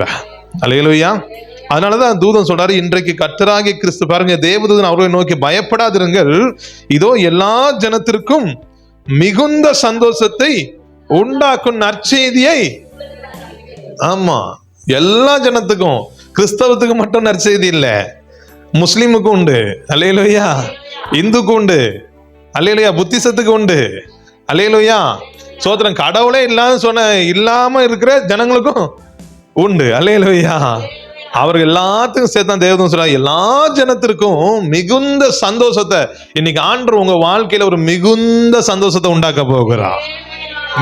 இருக்கிறார். அல்லேலூயா. அதனாலதான் தூதன் சொல்றாரு, இன்றைக்கு கர்த்தராகிய கிறிஸ்து, பாருங்க, தேவதூதன் அவர்களை நோக்கி, பயப்படாதிருங்கள், இதோ எல்லா ஜனத்திற்கும் மிகுந்த சந்தோஷத்தை உண்டாக்கும் நற்செய்தியை. ஆமா, எல்லா ஜனத்துக்கும், கிறிஸ்தவத்துக்கு மட்டும் நற்செய்தி இல்ல, முஸ்லிமுக்கு உண்டு, அல்லேலூயா, இந்துக்கு உண்டு, அல்லேலூயா, புத்திசத்துக்கு உண்டு, அல்லேலூயா, சோத்திரம், கடவுளே இல்லாம இருக்கிற ஜனங்களுக்கும் உண்டு, அல்லேலூயா. அவர்கள் எல்லாத்துக்கும் சேர்த்தான் தேவதூதன் சொல்றாங்க, எல்லா ஜனத்திற்கும் மிகுந்த சந்தோஷத்தை. இன்னைக்கு ஆண்டவர் உங்க வாழ்க்கையில ஒரு மிகுந்த சந்தோஷத்தை உண்டாக்க போகிறார்.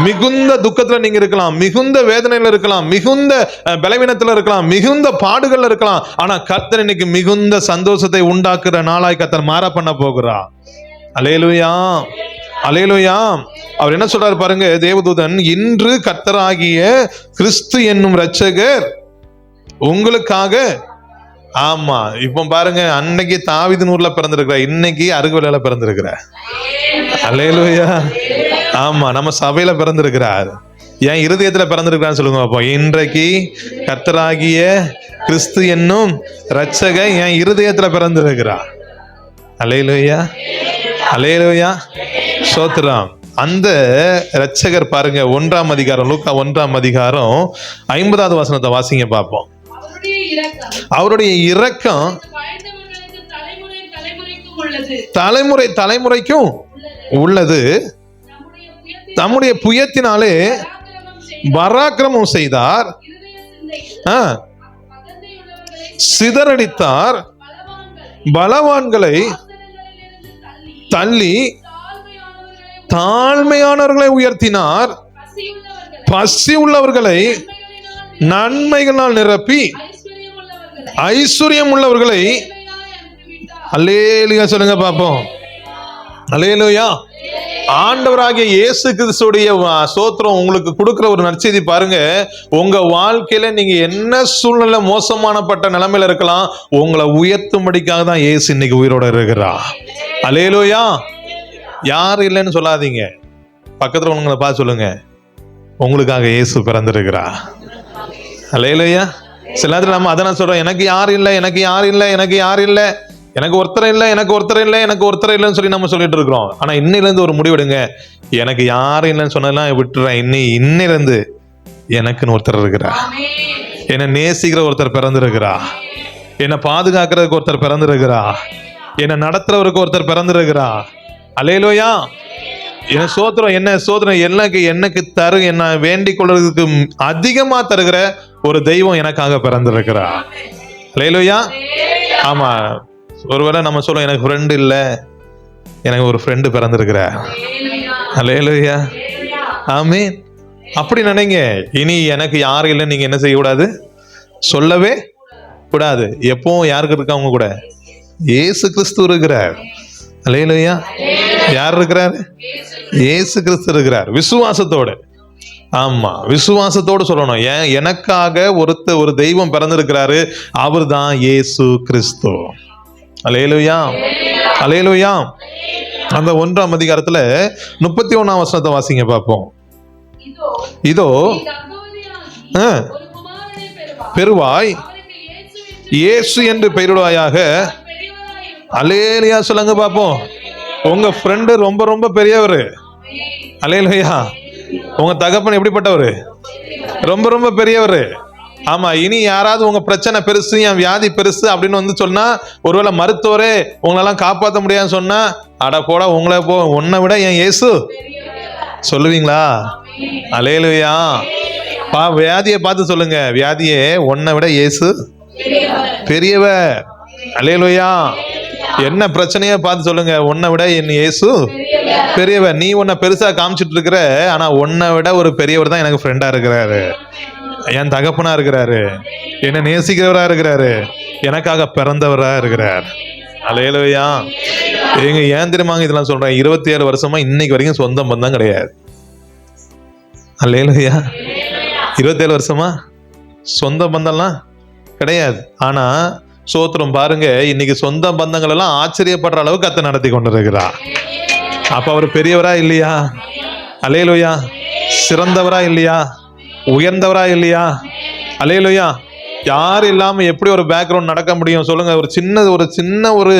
மிகுந்த துக்கத்துல நீங்க இருக்கலாம், மிகுந்த வேதனையில இருக்கலாம், மிகுந்த பலவீனத்துல இருக்கலாம், மிகுந்த பாடுகள்ல இருக்கலாம். ஆனா கர்த்தர் இன்னைக்கு மிகுந்த சந்தோஷத்தை உண்டாக்குற நாளாய் கர்த்தர் மாற பண்ண போகிறார். அல்லேலூயா, அல்லேலூயா. அவர் என்ன சொல்றாரு பாருங்க, தேவதூதன், இன்று கர்த்தராகிய கிறிஸ்து என்னும் இரட்சகர் உங்களுக்காக. ஆமா, இப்ப பாருங்க, அன்னைக்கு தாவீதின் பிறந்திருக்கிற, இன்னைக்கு அருகுவலையில பிறந்திருக்கிற. அல்லேலூயா. ஆமா, நம்ம சபையில பிறந்திருக்கிறார். என் இருதயத்துல பிறந்திருக்கிறான்னு சொல்லுங்க அப்போ. இன்றைக்கு கர்த்தராகிய கிறிஸ்து என்னும் இரட்சகர் என் இருதயத்துல பிறந்திருக்கிறார். அல்லேலூயா, அல்லேலூயா, ஸ்தோத்திரம். அந்த இரட்சகர் பாருங்க, 1ஆம் அதிகாரம், லூக்கா 1ஆம் அதிகாரம் 50வது வசனத்தை வாசிங்க பார்ப்போம். அவருடைய இரக்கம் தலைமுறை தலைமுறைக்கும் உள்ளது, தம்முடைய புயத்தினாலே பராக்கிரமம் செய்தார், சிதறடித்தார், பலவான்களை தள்ளி தாழ்மையானவர்களை உயர்த்தினார், பசி உள்ளவர்களை நன்மைகளால் நிரப்பி ஐஸ்வர்யம் உள்ளவர்களை. அல்லேலூயா சொல்லுங்க பாப்போம். அல்லேலூயா. ஆண்டவராகிய இயேசு கிறிஸ்துடைய ஸ்தோத்திரம் உங்களுக்கு கொடுக்கிற ஒரு நற்செய்தி பாருங்க. உங்க வாழ்க்கையில நீங்க என்ன சூழ்நிலை மோசமானப்பட்ட நிலைமையில இருக்கலாம், உங்களை உயர்த்தும்படிக்காக தான் இயேசு இன்னைக்கு உயிரோட இருக்கிறார். அல்லேலூயா. யாரும் இல்லைன்னு சொல்லாதீங்க, பக்கத்துல உங்களை பார்த்து சொல்லுங்க, உங்களுக்காக இயேசு பிறந்திருக்கிறா. அல்லேலூயா. சில நேரத்தில் நம்ம அதை நான் சொல்றோம், எனக்கு யாரும் இல்லை, எனக்கு யாரும் இல்லை, எனக்கு யாரும் இல்லை, எனக்கு ஒருத்தர் இல்லை, எனக்கு ஒருத்தர் இல்லை, எனக்கு ஒருத்தர் இல்லைன்னு சொல்லி நம்ம சொல்லிட்டு இருக்கிறோம். ஆனா இன்னிலிருந்து ஒரு முடிவெடுங்க, எனக்கு யாரும் இல்லைன்னு சொன்னதெல்லாம் விட்டுறேன். இன்னிலிருந்து எனக்குன்னு ஒருத்தர் இருக்கிறா, என்னை நேசிக்கிற ஒருத்தர் பிறந்திருக்கிறா, என்னை பாதுகாக்கிறதுக்கு ஒருத்தர் பிறந்திருக்கிறா, என்னை நடத்துறவருக்கு ஒருத்தர் பிறந்திருக்கிறா. அல்லேலூயா. என்ன சோத்திரம், என்ன சோத்திரம், எனக்கு தரு, என்ன வேண்டிக் கொள்றதுக்கு அதிகமா தருகிற ஒரு தெய்வம் எனக்காக பிறந்திருக்கிறா. அல்லேலூயா. ஆமா, ஒருவேளை நம்ம சொல்லுவோம், எனக்கு ஃப்ரெண்டு இல்லை, எனக்கு ஒரு ஃப்ரெண்டு பிறந்திருக்கிற. அல்லேலூயா. ஆமென். அப்படி நினைங்க. இனி எனக்கு யாரும் இல்லை நீங்க என்ன செய்யக்கூடாது, சொல்லவே கூடாது. எப்பவும் யாருக்கு இருக்கவங்க கூட இயேசு கிறிஸ்து இருக்கிறார். அல்லேலூயா. யார் இருக்கிறார்? இயேசு கிறிஸ்து இருக்கிறார். விசுவாசத்தோடு, ஆமா, விசுவாசத்தோடு சொல்லணும். எனக்காக ஒரு தெய்வம் பிறந்திருக்கிறாரு, அவர் தான் இயேசு கிறிஸ்து. அல்லேலூயா, அல்லேலூயா. அந்த 1ஆம் அதிகாரத்துல 31ஆம் வசனத்தை வாசிங்க பார்ப்போம். இதோ பெறுவாய், இயேசு என்று பெயரிடுவாயாக. அல்லேலூயா சொல்லுங்க பாப்போம். உங்க ஃப்ரெண்டு ரொம்ப ரொம்ப பெரியவர். அல்லேலூயா. உங்க தகப்பன் எப்படிப்பட்டவர்? ரொம்ப ரொம்ப பெரியவர். ஆமா, இனி யாராவது உங்க பிரச்சனை பெருசு, என் வியாதி பெருசு அப்படின்னு சொன்னா, ஒருவேளை மருத்துவரே உங்களெல்லாம் காப்பாற்ற முடியாதுன்னு சொன்னா, அட போடா, உன்னை விட என் இயேசு சொல்லுவீங்களா? அல்லேலூயா. வியாதியை பார்த்து சொல்லுங்க, வியாதியே, உன்னை விட இயேசு பெரியவர். அல்லேலூயா. என்ன பிரச்சனைய பார்த்து சொல்லுங்க, உன்னை விட என் இயேசு பெரியவர். நீ உன்னை பெருசா காமிச்சிட்டு இருக்கிற, ஆனா உன்னை விட ஒரு பெரியவர் தான் எனக்கு ஃப்ரெண்டா இருக்கிறாரு, என் தகப்பனா இருக்கிறாரு, என்ன நேசிக்கிறவரா இருக்கிறாரு, எனக்காக பிறந்தவரா இருக்கிறார். அல்லேலூயா. ஏன் தெரியுமாங்க இதெல்லாம் சொல்றேன்? 27 வருஷமா இன்னைக்கு வரைக்கும் சொந்த பந்தம் கிடையாது. அல்லேலூயா. 27 வருஷமா சொந்த பந்தம்லாம் கிடையாது. ஆனா சோத்திரம் பாருங்க, இன்னைக்கு சொந்த பந்தங்கள் எல்லாம் ஆச்சரியப்படுற அளவுக்கு கர்த்தர் நடத்தி கொண்டிருக்கிறார். அப்ப அவர் பெரியவரா இல்லையா? அல்லேலூயா. சிறந்தவரா இல்லையா? உயர்ந்தவரா இல்லையா? அல்லேலூயா. யார் இல்லாம எப்படி ஒரு பேக்ரவுண்ட் நடக்க முடியும் சொல்லுங்க? ஒரு சின்ன ஒரு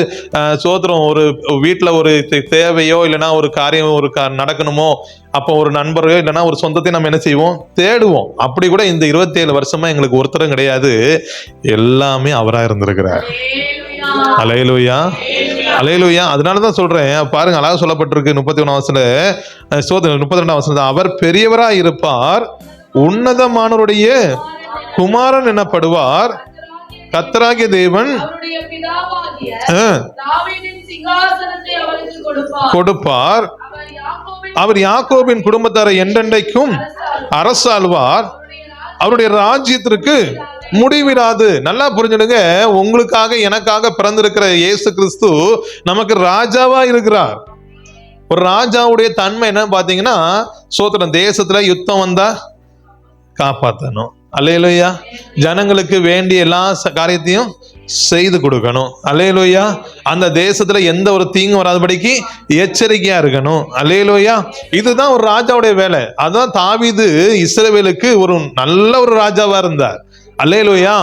சோத்திரம், ஒரு வீட்டுல ஒரு தேவையோ இல்லைன்னா ஒரு காரியம் நடக்கணுமோ, அப்போ ஒரு நண்பரையோ இல்லைன்னா ஒரு சொந்தத்தை நம்ம என்ன செய்வோம்? தேடுவோம். அப்படி கூட இந்த 27 வருஷமா எங்களுக்கு ஒருத்தரும் கிடையாது, எல்லாமே அவரா இருந்திருக்கிறார். அல்லேலூயா, அல்லேலூயா. அதனாலதான் சொல்றேன் பாருங்க, அழகா சொல்லப்பட்டிருக்கு 32 அவர் பெரியவராய் இருப்பார், உன்னதமானவருடைய குமாரன் எனப்படுவார், கர்த்தராகிய தேவன் கொடுப்பார், அவர் யாக்கோபின் குடும்பத்தாரை என்றென்றைக்கும் அரசாள்வார், அவருடைய ராஜ்யத்திற்கு முடிவிடாது. நல்லா புரிஞ்சுடுங்க, உங்களுக்காக எனக்காக பிறந்திருக்கிற இயேசு கிறிஸ்து நமக்கு ராஜாவா இருக்கிறார். ஒரு ராஜாவுடைய தன்மை என்ன பாத்தீங்கன்னா, சோத்திரம், தேசத்துல யுத்தம் வந்தா காப்பாற்றணும். அல்லேலூயா. ஜனங்களுக்கு வேண்டிய எல்லா காரியத்தையும் செய்து கொடுக்கணும். அல்லேலூயா. அந்த தேசத்துல எந்த ஒரு தீங்கு வராதபடிக்கு எச்சரிக்கையா இருக்கணும். அல்லேலூயா. இதுதான் ஒரு ராஜாவுடைய வேலை. அதான் தாவீது இஸ்ரவேலுக்கு ஒரு நல்ல ஒரு ராஜாவா இருந்தார். அல்லேலூயா,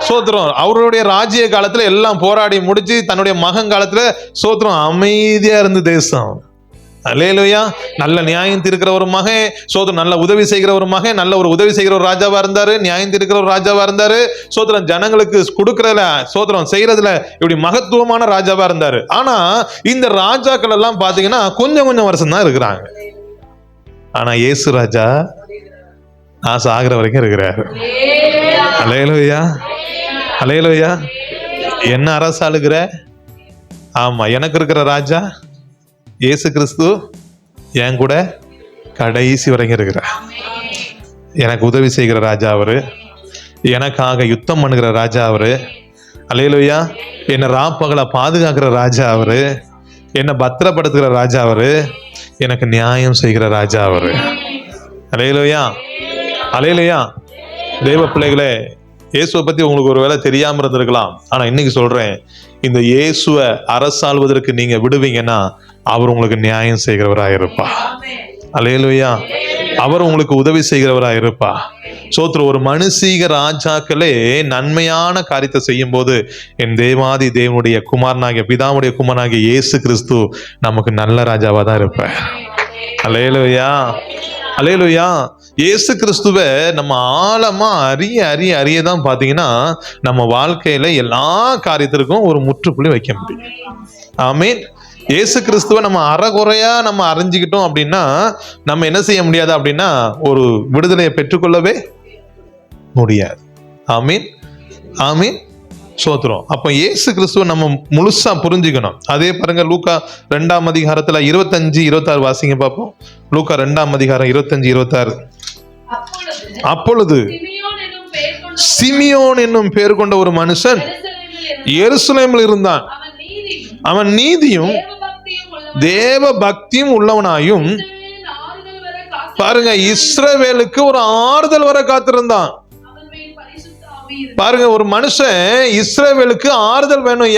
சோத்திரம். அவருடைய ராஜ்ய காலத்துல எல்லாம் போராடி முடிச்சு தன்னுடைய மகன் காலத்துல சோத்திரம் அமைதியா இருந்த தேசம். அல்லேலூயா. நல்ல நியாயம் தீர்க்கிற ஒரு மகன், சோத்திரம், நல்ல உதவி செய்கிற ஒரு மகன், நல்ல ஒரு உதவி செய்கிற ஒரு ராஜாவா இருந்தாரு, நியாயம் தீர்க்கிற ஒரு ராஜாவா இருந்தாரு, சோத்திரம், ஜனங்களுக்கு கொடுக்கறதுல சோத்திரம் செய்யறதுல இப்படி மகத்துவமான ராஜாவா இருந்தாரு. ஆனா இந்த ராஜாக்கள் எல்லாம் பாத்தீங்கன்னா கொஞ்சம் வருஷம் தான் இருக்கிறாங்க. ஆனா இயேசு ராஜா நான் சாகிற வரைக்கும் இருக்கிறாரு. அல்லேலூயா, அல்லேலூயா. என்ன அரசாளுகிற? ஆமா, எனக்கு இருக்கிற ராஜா இயேசு கிறிஸ்து என் கூட கடைசி வரைக்கும் இருக்கிற, எனக்கு உதவி செய்கிற ராஜா அவரு, எனக்காக யுத்தம் பண்ணுகிற ராஜா அவரு. அல்லேலூயா. என்னை ராப்பகலை பாதுகாக்கிற ராஜா அவரு, என்னை பத்திரப்படுத்துகிற ராஜா அவரு, எனக்கு நியாயம் செய்கிற ராஜா அவரு. அல்லேலூயா, அல்லேலூயா. தேவ பிள்ளைகளே, இயேசுவை பத்தி உங்களுக்கு ஒரு வேளை தெரியாம இருந்திருக்கலாம். ஆனா இன்னைக்கு சொல்றேன், இந்த இயேசுவை அரசாள்வதற்கு நீங்க விடுவீங்கன்னா அவர் உங்களுக்கு நியாயம் செய்கிறவராக இருப்பா. அல்லேலூயா. அவர் உங்களுக்கு உதவி செய்கிறவராக இருப்பா. சோத்திரம். ஒரு மனுஷீக ராஜாக்களே நன்மையான காரியத்தை செய்யும் போது என் தேவாதி தேவனுடைய குமாரனாகிய பிதாவுடைய குமாரனாகிய இயேசு கிறிஸ்து நமக்கு நல்ல ராஜாவா தான் இருப்பார். அல்லேலூயா, அல்லேலூயா. இயேசு கிறிஸ்துவை நம்ம ஆழமா அறிய தான் பாத்தீங்கன்னா நம்ம வாழ்க்கையில எல்லா காரியத்திற்கும் ஒரு முற்றுப்புள்ளி வைக்க முடியும். ஆமீன். இயேசு கிறிஸ்துவை நம்ம அறகுறையா நம்ம அறிஞ்சுக்கிட்டோம் அப்படின்னா நம்ம என்ன செய்ய முடியாது அப்படின்னா ஒரு விடுதலையை பெற்றுக்கொள்ளவே முடியாது. ஆமீன், ஆமீன், சோத்திரம். அப்ப இயேசு கிறிஸ்துவை நம்ம முழுசா புரிஞ்சுக்கணும். அதே பாருங்க, லூக்கா 2ஆம் அதிகாரத்துல 25-26 வாசிங்க பார்ப்போம். லூக்கா 2ஆம் அதிகாரம் 25-26. அப்பொழுது சிமியோன் என்னும் பெயர் கொண்ட ஒரு மனுஷன் எருசலேமில் இருந்தான். அவன் நீதியும் தேவ பக்தியும் உள்ளவனாயும், பாருங்க, இஸ்ரவேலுக்கு ஒரு ஆறுதல் வர காத்திருந்தான். பாருங்க, ஒரு மனுஷன் இஸ்ரவேலுக்கு ஆறுதல் வேணும்.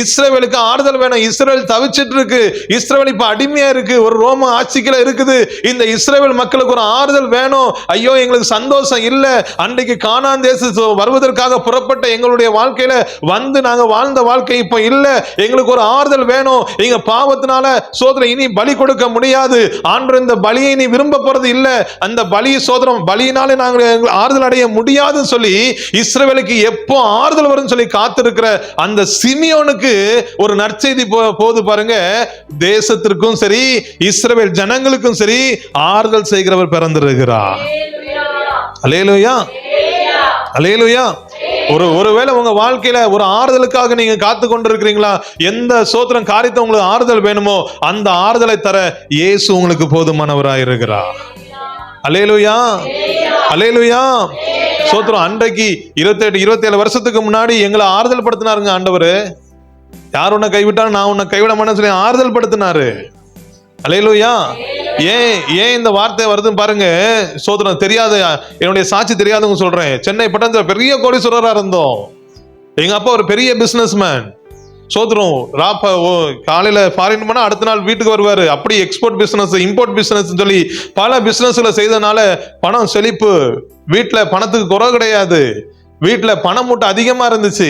இஸ்ரவேலுக்கு ஆறுதல் வேணும். இஸ்ரவேல் தவிச்சிட்டு இருக்கு, இஸ்ரவேல் இப்ப அடிமையா இருக்கு, ஒரு ரோம ஆட்சிக்குள்ள இருக்குது. இந்த இஸ்ரவேல் மக்களுக்கு ஒரு ஆறுதல் வேணும். ஐயோ, எங்களுக்கு சந்தோஷம் இல்ல, அன்றைக்கு கானான் தேசம் வருவதற்காக புறப்பட்ட எங்களுடைய வாழ்க்கையில வந்து நாங்க வாழ்ந்த வாழ்க்கை இப்ப இல்ல, எங்களுக்கு ஒரு ஆறுதல் வேணும். எங்க பாவத்தினால சோதனை இனி பலி கொடுக்க முடியாது, ஆண்டவர் இந்த பலியை நீ விரும்ப போறது இல்ல, அந்த பலி சோதரம் பலியினாலே நாங்கள் ஆறுதல் அடைய முடியாதுன்னு சொல்லி இஸ்ரவேலுக்கு எப்போ ஆறுதல் வரும் சொல்லி காத்திருக்கிற அந்த சிமியோனுக்கு ஒரு நற்செய்தி போது பாருங்க. தேசத்திற்கும் சரி இஸ்ரவேல் ஜனங்களுக்கும் சரி ஆறுதல் செய்கிறவர் பிறந்திருக்கிறார். அல்லேலூயா, அல்லேலூயா. ஒருவேளை உங்க வாழ்க்கையில ஒரு ஆறுதலுக்காக நீங்க காத்து கொண்டிருக்கிறீங்களா? எந்த சோத்திரம் காரியத்தை உங்களுக்கு ஆறுதல் வேணுமோ அந்த ஆறுதலை தர இயேசு உங்களுக்கு போதுமானவராக இருக்கிறார். அல்லேலூயா, அல்லேலூயா, சோத்திரம். அன்றைக்கு 27 வருஷத்துக்கு முன்னாடி எங்களை ஆறுதல் படுத்தினாருங்க ஆண்டவர். யார் உன்னை கைவிட்டாலும் நான் உன்னை கைவிட மாட்டேன்னு சொல்லி ஆறுதல் படுத்தினாரு. அல்லேலூயா. ஏன் இந்த வார்த்தை வருதுன்னு பாருங்க. சோத்திரம். தெரியாத, என்னுடைய சாட்சி தெரியாதவங்க சொல்றேன். சென்னை பட்டணத்துல பெரிய கோடீஸ்வரரா இருந்தோம். எங்க அப்பா ஒரு பெரிய பிசினஸ்மேன். சோத்திரம். காலையில ஃபாரின் போனா அடுத்த நாள் வீட்டுக்கு வருவாரு. அப்படி எக்ஸ்போர்ட் பிசினஸ், இம்போர்ட் பிசினஸ் சொல்லி பல பிசினஸ்ல செய்தனால பணம் செழிப்பு, வீட்டுல பணத்துக்கு குறை கிடையாது. வீட்டுல பணம் மூட்டை அதிகமா இருந்துச்சு,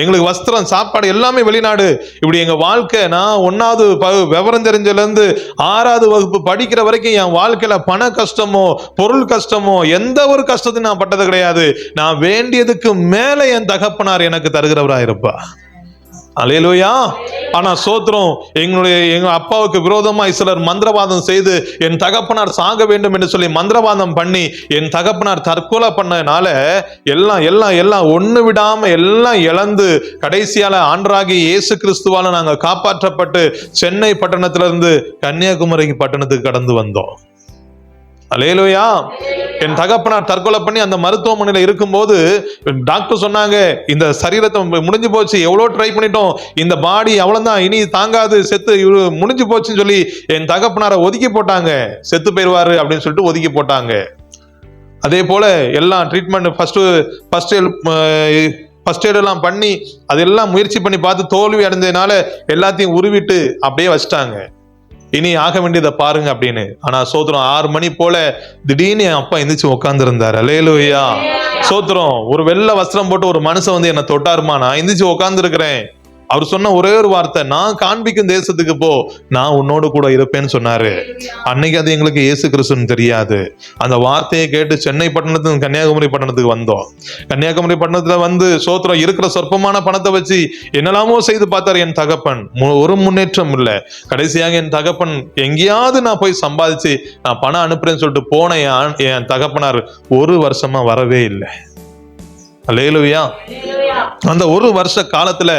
எங்களுக்கு வஸ்திரம் சாப்பாடு எல்லாமே வெளிநாடு. இப்படி எங்க வாழ்க்கை, நான் 1வது விவரம் தெரிஞ்சதுல இருந்து 6வது வகுப்பு படிக்கிற வரைக்கும் என் வாழ்க்கையில பண கஷ்டமோ பொருள் கஷ்டமோ எந்த ஒரு கஷ்டத்தையும் நான் பட்டது கிடையாது. நான் வேண்டியதுக்கு மேல என் தகப்பனார் எனக்கு தருகிறவரா இருப்பா. அல்லேலூயா. ஆனா சோத்திரம், எங்க அப்பாவுக்கு விரோதமா சிலர் மந்திரவாதம் செய்து என் தகப்பனார் சாக வேண்டும் என்று சொல்லி மந்திரவாதம் பண்ணி என் தகப்பனார் தற்கொலை பண்ணனால எல்லாம் எல்லாம் எல்லாம் ஒண்ணு விடாம எல்லாம் இழந்து கடைசியால ஆண்டவராகிய இயேசு கிறிஸ்துவால நாங்க காப்பாற்றப்பட்டு சென்னை பட்டணத்திலிருந்து கன்னியாகுமரி பட்டணத்துக்கு கடந்து வந்தோம். அல்லேலூயா. என் தகப்பனார் தற்கொலை பண்ணி அந்த மருத்துவமனையில இருக்கும்போது டாக்டர் சொன்னாங்க, இந்த சரீரத்தை முடிஞ்சு போச்சு, எவ்வளோ ட்ரை பண்ணிட்டோம், இந்த பாடி அவ்வளவுதான், இனி தாங்காது, செத்து முடிஞ்சு போச்சுன்னு சொல்லி என் தகப்பனாரை ஒதுக்கி போட்டாங்க. செத்து போயிடுவாரு அப்படின்னு சொல்லிட்டு ஒதுக்கி போட்டாங்க. அதே போல எல்லாம் ட்ரீட்மெண்ட் ஃபர்ஸ்ட் எய்ட் எல்லாம் பண்ணி அதெல்லாம் முயற்சி பண்ணி பார்த்து தோல்வி அடைஞ்சதுனால எல்லாத்தையும் உருவிட்டு அப்படியே வச்சிட்டாங்க. இனி ஆக வேண்டியதை பாருங்க அப்படின்னு. ஆனா சோத்திரம் 6 மணி போல திடீர்னு என் அப்பா எந்திரிச்சு உட்கார்ந்து இருந்தாரு. அல்லேலூயா. சோத்திரம். ஒரு வெள்ளை வஸ்திரம் போட்டு ஒரு மனுஷன் வந்து என்னை தொட்டாருமா, நான் எந்திரிச்சு உட்கார்ந்து இருக்கிறேன். அவர் சொன்ன ஒரே ஒரு வார்த்தை, நான் காண்பிக்கும் தேசத்துக்கு போ, நான் உன்னோடு கூட இருப்பேன்னு சொன்னாரு. அன்னைக்கு அது எங்களுக்கு இயேசு கிறிஸ்துன்னு தெரியாது. அந்த வார்த்தையை கேட்டு சென்னை பட்டணத்துக்கு கன்னியாகுமரி பட்டணத்துக்கு வந்தோம். கன்னியாகுமரி பட்டணத்துல வந்து சோத்திரம் இருக்கிற சொற்பமான பணத்தை வச்சு என்னெல்லாமோ செய்து பார்த்தாரு என் தகப்பன். ஒரு முன்னேற்றம் இல்லை. கடைசியாக என் தகப்பன் எங்கேயாவது நான் போய் சம்பாதிச்சு நான் பணம் அனுப்புறேன்னு சொல்லிட்டு போன என் தகப்பனார் 1 வருஷமா வரவே இல்லை. அல்லேலூயா. அந்த 1 வருஷ காலத்துல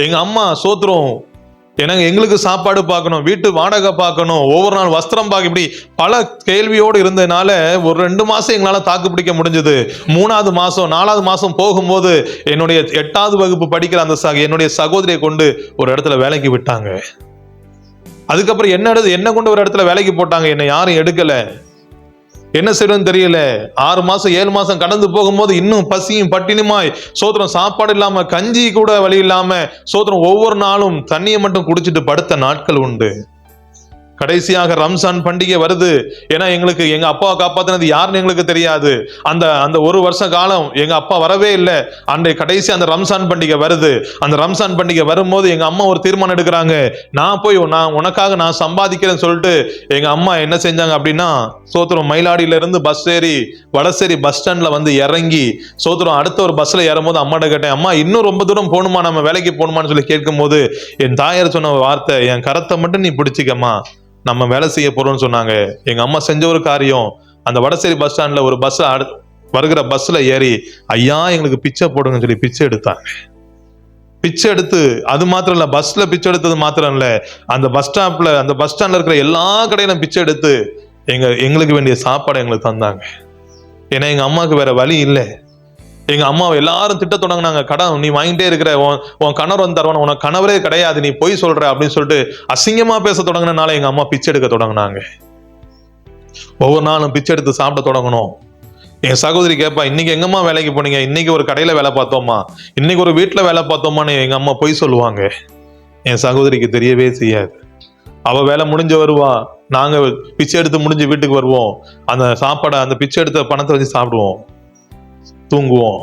எங்க அம்மா சோத்திரம் எங்களுக்கு சாப்பாடு பார்க்கணும், வீட்டு வாடகை பார்க்கணும், ஒவ்வொரு நாள் வஸ்திரம் பார்க்க, இப்படி பல கேள்வியோடு இருந்ததுனால ஒரு 2 மாசம் எங்களால தாக்கு பிடிக்க முடிஞ்சது. 3வது மாசம் 4வது மாசம் போகும்போது என்னுடைய 8வது வகுப்பு படிக்கிற அந்த என்னுடைய சகோதரியை கொண்டு ஒரு இடத்துல வேலைக்கு விட்டாங்க. அதுக்கப்புறம் என்ன கொண்டு ஒரு இடத்துல வேலைக்கு போட்டாங்க. என்னை யாரும் எடுக்கல. என்ன செய்யணும்னு தெரியல. 6 மாசம் 7 மாசம் கடந்து போகும்போது இன்னும் பசியும் பட்டினியுமாய் சோத்திரம், சாப்பாடு இல்லாம, கஞ்சி கூட வழி இல்லாம சோத்திரம், ஒவ்வொரு நாளும் தண்ணியை மட்டும் குடிச்சிட்டு படுத்த நாட்கள் உண்டு. கடைசியாக ரம்சான் பண்டிகை வருது. ஏன்னா எங்களுக்கு எங்க அப்பாவை காப்பாத்தினது யாருன்னு எங்களுக்கு தெரியாது. அந்த 1 வருஷ காலம் எங்க அப்பா வரவே இல்லை. அன்றைய கடைசி அந்த ரம்சான் பண்டிகை வருது. அந்த ரம்சான் பண்டிகை வரும்போது எங்க அம்மா ஒரு தீர்மானம் எடுக்கிறாங்க, நான் போய் உனக்காக நான் சம்பாதிக்கிறேன்னு சொல்லிட்டு எங்க அம்மா என்ன செஞ்சாங்க அப்படின்னா, சோத்திரம் மயிலாடியில இருந்து பஸ் ஏறி வடசேரி பஸ் ஸ்டாண்ட்ல வந்து இறங்கி சோத்திரம் அடுத்த ஒரு பஸ்ல ஏறும்போது அம்மாட்ட கேட்டேன், அம்மா இன்னும் ரொம்ப தூரம் போகணுமா, நம்ம வேலைக்கு போகணுமான்னு சொல்லி கேட்கும் போது என் தாயார் சொன்ன வார்த்தை, என் கரத்தை மட்டும் நீ பிடிச்சிக்கம்மா, நம்ம வேலை செய்ய போறோம்னு சொன்னாங்க. எங்க அம்மா செஞ்ச ஒரு காரியம், அந்த வடசேரி பஸ் ஸ்டாண்ட்ல ஒரு பஸ் வருகிற பஸ்ல ஏறி, ஐயா எங்களுக்கு பிச்சை போடுங்கன்னு சொல்லி பிச்சை எடுத்தாங்க. பிச்சை எடுத்து அது மாத்திரம் இல்ல, பஸ்ல பிச்சை எடுத்தது மாத்திரம் இல்ல, அந்த பஸ் ஸ்டாண்ட்ல இருக்கிற எல்லா கடையிலும் பிச்சை எடுத்து எங்களுக்கு வேண்டிய சாப்பாடை எங்களுக்கு தந்தாங்க. ஏன்னா எங்க அம்மாவுக்கு வேற வழி இல்லை. எங்க அம்மாவை எல்லாரும் திட்ட தொடங்கினாங்க, கடன் நீ வாங்கிட்டே இருக்கிற, உன் கணவர் வந்து தருவான, உனக்கு கணவரே கிடையாது, நீ போய் சொல்ற அப்படின்னு சொல்லிட்டு அசிங்கமா பேச தொடங்கினால எங்க அம்மா பிச்சை எடுக்க தொடங்கினாங்க. ஒவ்வொரு நாளும் பிச்சை எடுத்து சாப்பிட தொடங்கணும். என் சகோதரி கேட்பா, இன்னைக்கு எங்கம்மா வேலைக்கு போனீங்க, இன்னைக்கு ஒரு கடையில வேலை பார்த்தோமா, இன்னைக்கு ஒரு வீட்டுல வேலை பார்த்தோமான்னு எங்க அம்மா போய் சொல்லுவாங்க. என் சகோதரிக்கு தெரியவே செய்யாது. அவ வேலை முடிஞ்சு வருவா, நாங்க பிச்சை எடுத்து முடிஞ்சு வீட்டுக்கு வருவோம். அந்த சாப்பாடை, அந்த பிச்சை எடுத்த பணத்தை வச்சு சாப்பிடுவோம், தூங்குவோம்.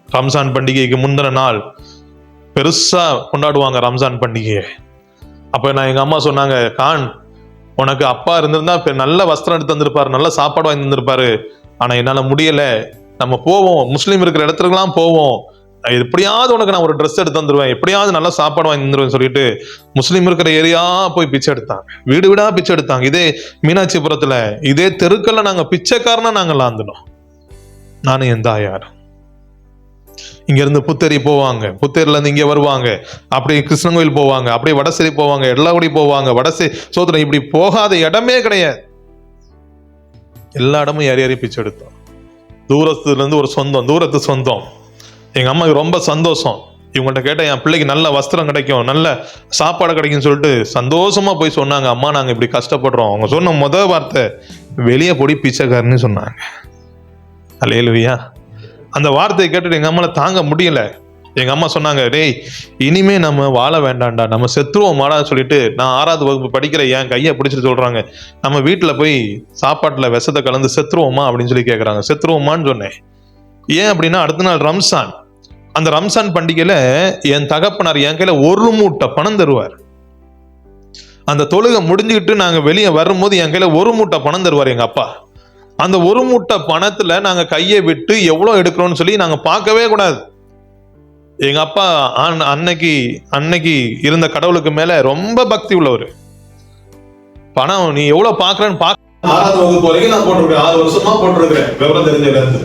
ரம்ஜான் பண்டிகைக்கு முந்தின நாள் பெருசா கொண்டாடுவாங்க ரம்ஜான் பண்டிகையை. அப்ப எங்க அம்மா சொன்னாங்க, கான் உனக்கு அப்பா இருந்திருந்தா நல்ல வஸ்திரம் எடுத்து வந்திருப்பாரு, நல்ல சாப்பாடு வாங்கி தந்திருப்பாரு, ஆனா என்னால முடியல, நம்ம போவோம், முஸ்லீம் இருக்கிற இடத்துக்குலாம் போவோம், எப்படியாவது உனக்கு நான் ஒரு ட்ரெஸ் எடுத்து வந்துருவேன், எப்படியாவது நல்ல சாப்பாடு வாங்கி தந்துருவேன் சொல்லிட்டு முஸ்லீம் இருக்கிற ஏரியா போய் பிச்சை எடுத்தாங்க. வீடு வீடா பிச்சை எடுத்தாங்க. இதே மீனாட்சிபுரத்துல இதே தெருக்கல்ல நாங்க பிச்சைக்காரனா நாங்க லாந்தனோம், நானும் என் தாயார். இங்க இருந்து புத்தேரி போவாங்க, புத்தேரில இருந்து இங்க வருவாங்க, அப்படி கிருஷ்ணங்கோயில் போவாங்க, அப்படியே வடசேரி போவாங்க, எல்லகுடி போவாங்க, சோதனை, இப்படி போகாத இடமே கிடையாது. எல்லா இடமும் ஏறி ஏறி பிச்சை எடுத்தோம். தூரத்துல இருந்து ஒரு தூரத்து சொந்தம். எங்க அம்மாவுக்கு ரொம்ப சந்தோஷம். இவங்கள்ட்ட கேட்ட என் பிள்ளைக்கு நல்ல வஸ்திரம் கிடைக்கும், நல்ல சாப்பாடு கிடைக்கும்னு சொல்லிட்டு சந்தோஷமா போய் சொன்னாங்க, அம்மா நாங்க இப்படி கஷ்டப்படுறோம். அவங்க சொன்ன முதல் வார்த்தை, வெளியே பொடி பிச்சைக்காரன்னு சொன்னாங்க. அல்லேலூயா. அந்த வார்த்தையை கேட்டுட்டு எங்க அம்மால தாங்க முடியல. எங்க அம்மா சொன்னாங்க, டேய் இனிமே நம்ம வாழ வேண்டாம்டா, நம்ம செத்துருவோமாடா சொல்லிட்டு, நான் 6வது வகுப்பு படிக்கிற என் கையை பிடிச்சிட்டு சொல்றாங்க, நம்ம வீட்டுல போய் சாப்பாட்டுல விஷத்தை கலந்து செத்துருவோமா அப்படின்னு சொல்லி கேட்கறாங்க. செத்துருவோமான்னு சொன்னேன். ஏன் அப்படின்னா அடுத்த நாள் ரம்சான். அந்த ரம்சான் பண்டிகையில என் தகப்பனார் என் கையில 1 மூட்டை பணம் தருவார். அந்த தொழுகை முடிஞ்சுக்கிட்டு நாங்க வெளியே வரும்போது என் கையில 1 மூட்டை பணம் தருவார் எங்க அப்பா. அந்த 1 மூட்டை பணத்துல நாங்க கையை விட்டு எவ்வளவு எடுக்கிறோம்னு சொல்லி நாங்க பார்க்கவே கூடாது. எங்க அப்பா அன்னைக்கு இருந்த கடவுளுக்கு மேல ரொம்ப பக்தி உள்ளவர். பணம் நீ எவ்வளவு பாக்குறேன்னு 6வது வகுப்பு வரைக்கும் நான் போட்டிருக்கேன். 6 வருஷமா போட்டிருக்கிறேன் விவரம் தெரிஞ்சதுல இருந்து.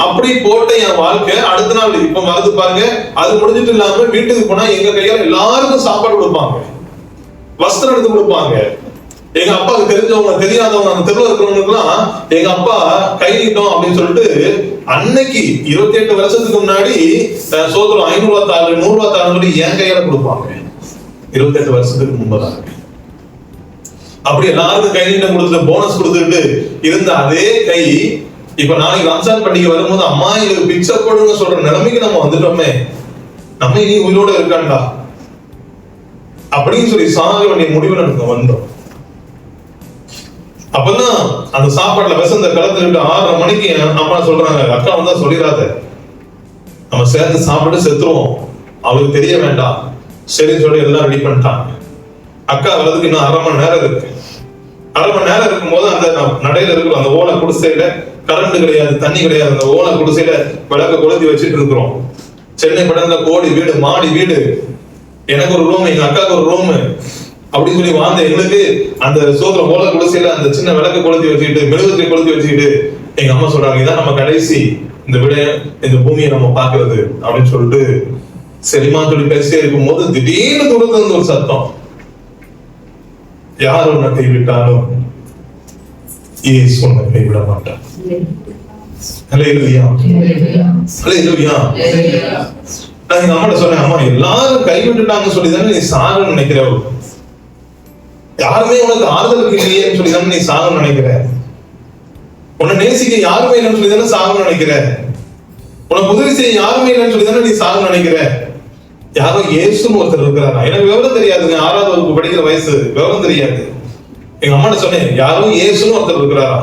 அப்படி போட்ட என் வாழ்க்கை அடுத்த நாள் இப்ப மறந்து பாருங்க. அது முடிஞ்சிட்டு இல்லாம வீட்டுக்கு போனா எங்க கையால எல்லாருக்கும் சாப்பாடு கொடுப்பாங்க, வஸ்திரம் எடுத்து கொடுப்பாங்க. எங்க அப்பாவுக்கு தெரிஞ்சவங்க தெரியாதவங்க அந்த தெருவில் இருக்கிறவங்களுக்கு எல்லாம் எங்க அப்பா கை நீட்டம் அப்படின்னு சொல்லிட்டு அன்னைக்கு 28 வருஷத்துக்கு முன்னாடி சோதரம் 500 தாள் 100 தாள் சொல்லி என் கையால கொடுப்பாங்க. 28 வருஷத்துக்கு முன்பதாக அப்படி எல்லாருக்கும் கை நீட்டம் கொடுத்துட்டு போனஸ் கொடுத்துட்டு இருந்த அதே கை இப்ப நாளைக்கு ரம்சான் பண்டிகை வரும்போது அம்மா எங்களுக்கு பிச்சை போடுங்க சொல்ற நிலைமைக்கு நம்ம வந்துட்டோமே, நம்ம இனி உயிரோட இருக்காண்டா அப்படின்னு சொல்லி சாக வேண்டிய முடிவுல நம்ம வந்தோம். அப்பதான் அந்த சாப்பாடுல விசந்த களத்துல விட்டு 6:30 மணிக்கு அம்மா சொல்றாங்க, அக்கா வந்தா சொல்லிடாத, நம்ம சேர்ந்து சாப்பிட்டு செத்துருவோம், அவருக்கு தெரிய வேண்டாம். சரின்னு சொல்லி எல்லாம் ரெடி பண்ணிட்டாங்க. அக்கா வர்றதுக்கு இன்னும் 1/2 மணி நேரம் இருக்கு. 1/2 மணி நேரம் இருக்கும்போது அந்த நடையில இருக்கிற அந்த ஓலை குடிசையில கரண்ட் கிடையாது, தண்ணி கிடையாது. அந்த ஓலை குடிசையில விளக்க கொளுத்தி வச்சுட்டு இருக்கிறோம். சென்னை பட்டணத்துல கோடி வீடு, மாடி வீடு, எனக்கு ஒரு ரூம், எங்க அக்காவுக்கு ஒரு ரூம் அப்படின்னு சொல்லி வாழ்ந்த எங்களுக்கு அந்த சோதர ஓலை குடிசையில அந்த சின்ன விளக்க கொளுத்தி வச்சுக்கிட்டு மெழுகுத்தை கொளுத்தி வச்சுக்கிட்டு எங்க அம்மா சொல்றாங்க, இதான் நம்ம கடைசி இந்த விட இந்த பூமியை நம்ம பாக்குறது அப்படின்னு சொல்லிட்டு சரிமா சொல்லி பேசிட்டே இருக்கும் போது திடீர்னு தூரத்துல இருந்து ஒரு சத்தம், யார் உன்னை கைவிட்டாலும் இயேசு உன்னை கைவிட மாட்டார். ஹல்லேலூயா, ஹல்லேலூயா. நான் எங்க அம்மாட்ட சொன்னேன், அம்மா எல்லாரும் கைவிட்டுட்டாங்கன்னு சொல்லி தானே நீ சாகன்னு நினைக்கிற, யாருமே உனக்கு ஆறுதலுக்கு இல்லையேன்னு சொல்லி தானே நீ சாகன்னு நினைக்கிற, உன்னை நேசிக்க யாருமே இல்லைன்னு சொல்லி தானே சாகன்னு நினைக்கிற, உனக்கு உதவி செய்ய யாருமே இல்லைன்னு சொல்லி தானே நீ சாகன்னு நினைக்கிற. யாரோ இயேசுன்னு ஒருத்தர் இருக்கிறாரா, எனக்கு விவரம் தெரியாதுங்க, 6வது வகுப்பு படிக்கிற வயசு, விவரம் தெரியாது. எங்க அம்மாட்ட சொன்னேன், யாரோ இயேசுன்னு ஒருத்தர் இருக்கிறாரா,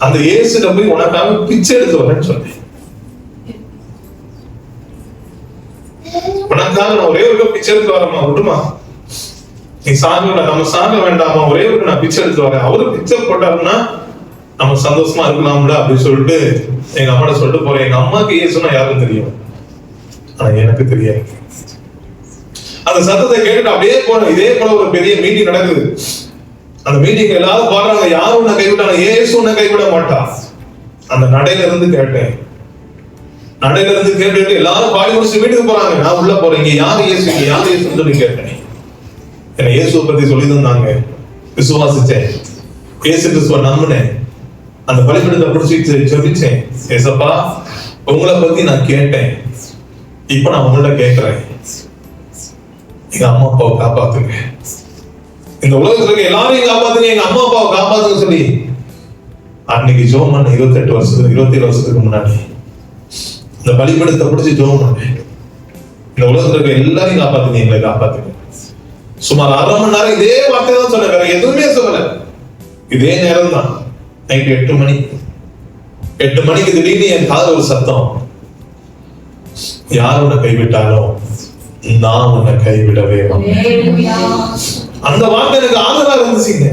அந்த இயேசுட்ட போய் உனக்காக பிச்சை எடுத்து வரேன்னு சொன்னேன். உனக்காக நான் ஒரே ஒரு பிச்சை எடுத்து வரமா, விடுமா, நீ சாக, நம்ம சாக வேண்டாமா, ஒரே ஒரு நான் பிச்சை எடுத்து வரேன், அவரு பிச்சை போட்டாருன்னா நம்ம சந்தோஷமா இருக்கலாம்ல அப்படின்னு சொல்லிட்டு எங்க அம்மாட்ட சொல்லிட்டு போறேன். எங்க அம்மாக்கு இயேசுன்னா யாருன்னு தெரியும், ஆனா எனக்கு தெரியாது. அந்த சத்தத்தை கேட்டுட்டு அப்படியே போன. இதே போல ஒரு பெரிய மீட்டிங் நடக்குது. அந்த மீட்டிங் எல்லாரும் பாடுறாங்க, யாரும் உன்னை கைவிட்டாங்க, இயேசு உன்னை கைவிட மாட்டா. அந்த நடையில இருந்து கேட்டேன். நடையில இருந்து கேட்டுட்டு எல்லாரும் பாடி முடிச்சு வீட்டுக்கு போறாங்க. நான் உள்ள போறேன், இங்க யாரு இயேசு, இங்க யாரு இயேசுன்னு சொல்லி கேட்டேன். என்ன இயேசுவை பத்தி சொல்லி தந்தாங்க, விசுவாசிச்சேன், இயேசு கிறிஸ்துவ நம்பினேன், அந்த பலிபீடத்தை பிடிச்சிட்டு ஜெபிச்சேன். ஏசப்பா உங்களை பத்தி நான் கேட்டேன், இப்ப நான் உங்கள்ட்ட கேட்கிறேன், எங்க அம்மா அப்பாவை காப்பாத்துங்க, இந்த உலகத்துல இருக்க எல்லாரையும் காப்பாத்துங்க, எங்க அம்மா அப்பாவை காப்பாத்துங்க சொல்லி அன்னைக்கு ஜெபம் பண்ண 27 வருஷத்துக்கு முன்னாடி இந்த பலிபீடத்தை பிடிச்சி ஜெபம் பண்ணேன். இந்த உலகத்துல இருக்க எல்லாரையும் காப்பாத்துங்க, எங்களை காப்பாத்துங்க. சுமார் 1/2 மணி நேரம் இதே வார்த்தை தான் சொன்னேன், வேற எதுவுமே சொல்லல. இதே நேரம் தான், நைட் 8 மணிக்கு திடீர்னு என் காதுல ஒரு சத்தம், யார் உன்னை கைவிட்டாலும் நான் உன்னை கைவிடவே மாட்டேன். அந்த வார்த்தை எனக்கு ஆதரவா இருந்துச்சுங்க,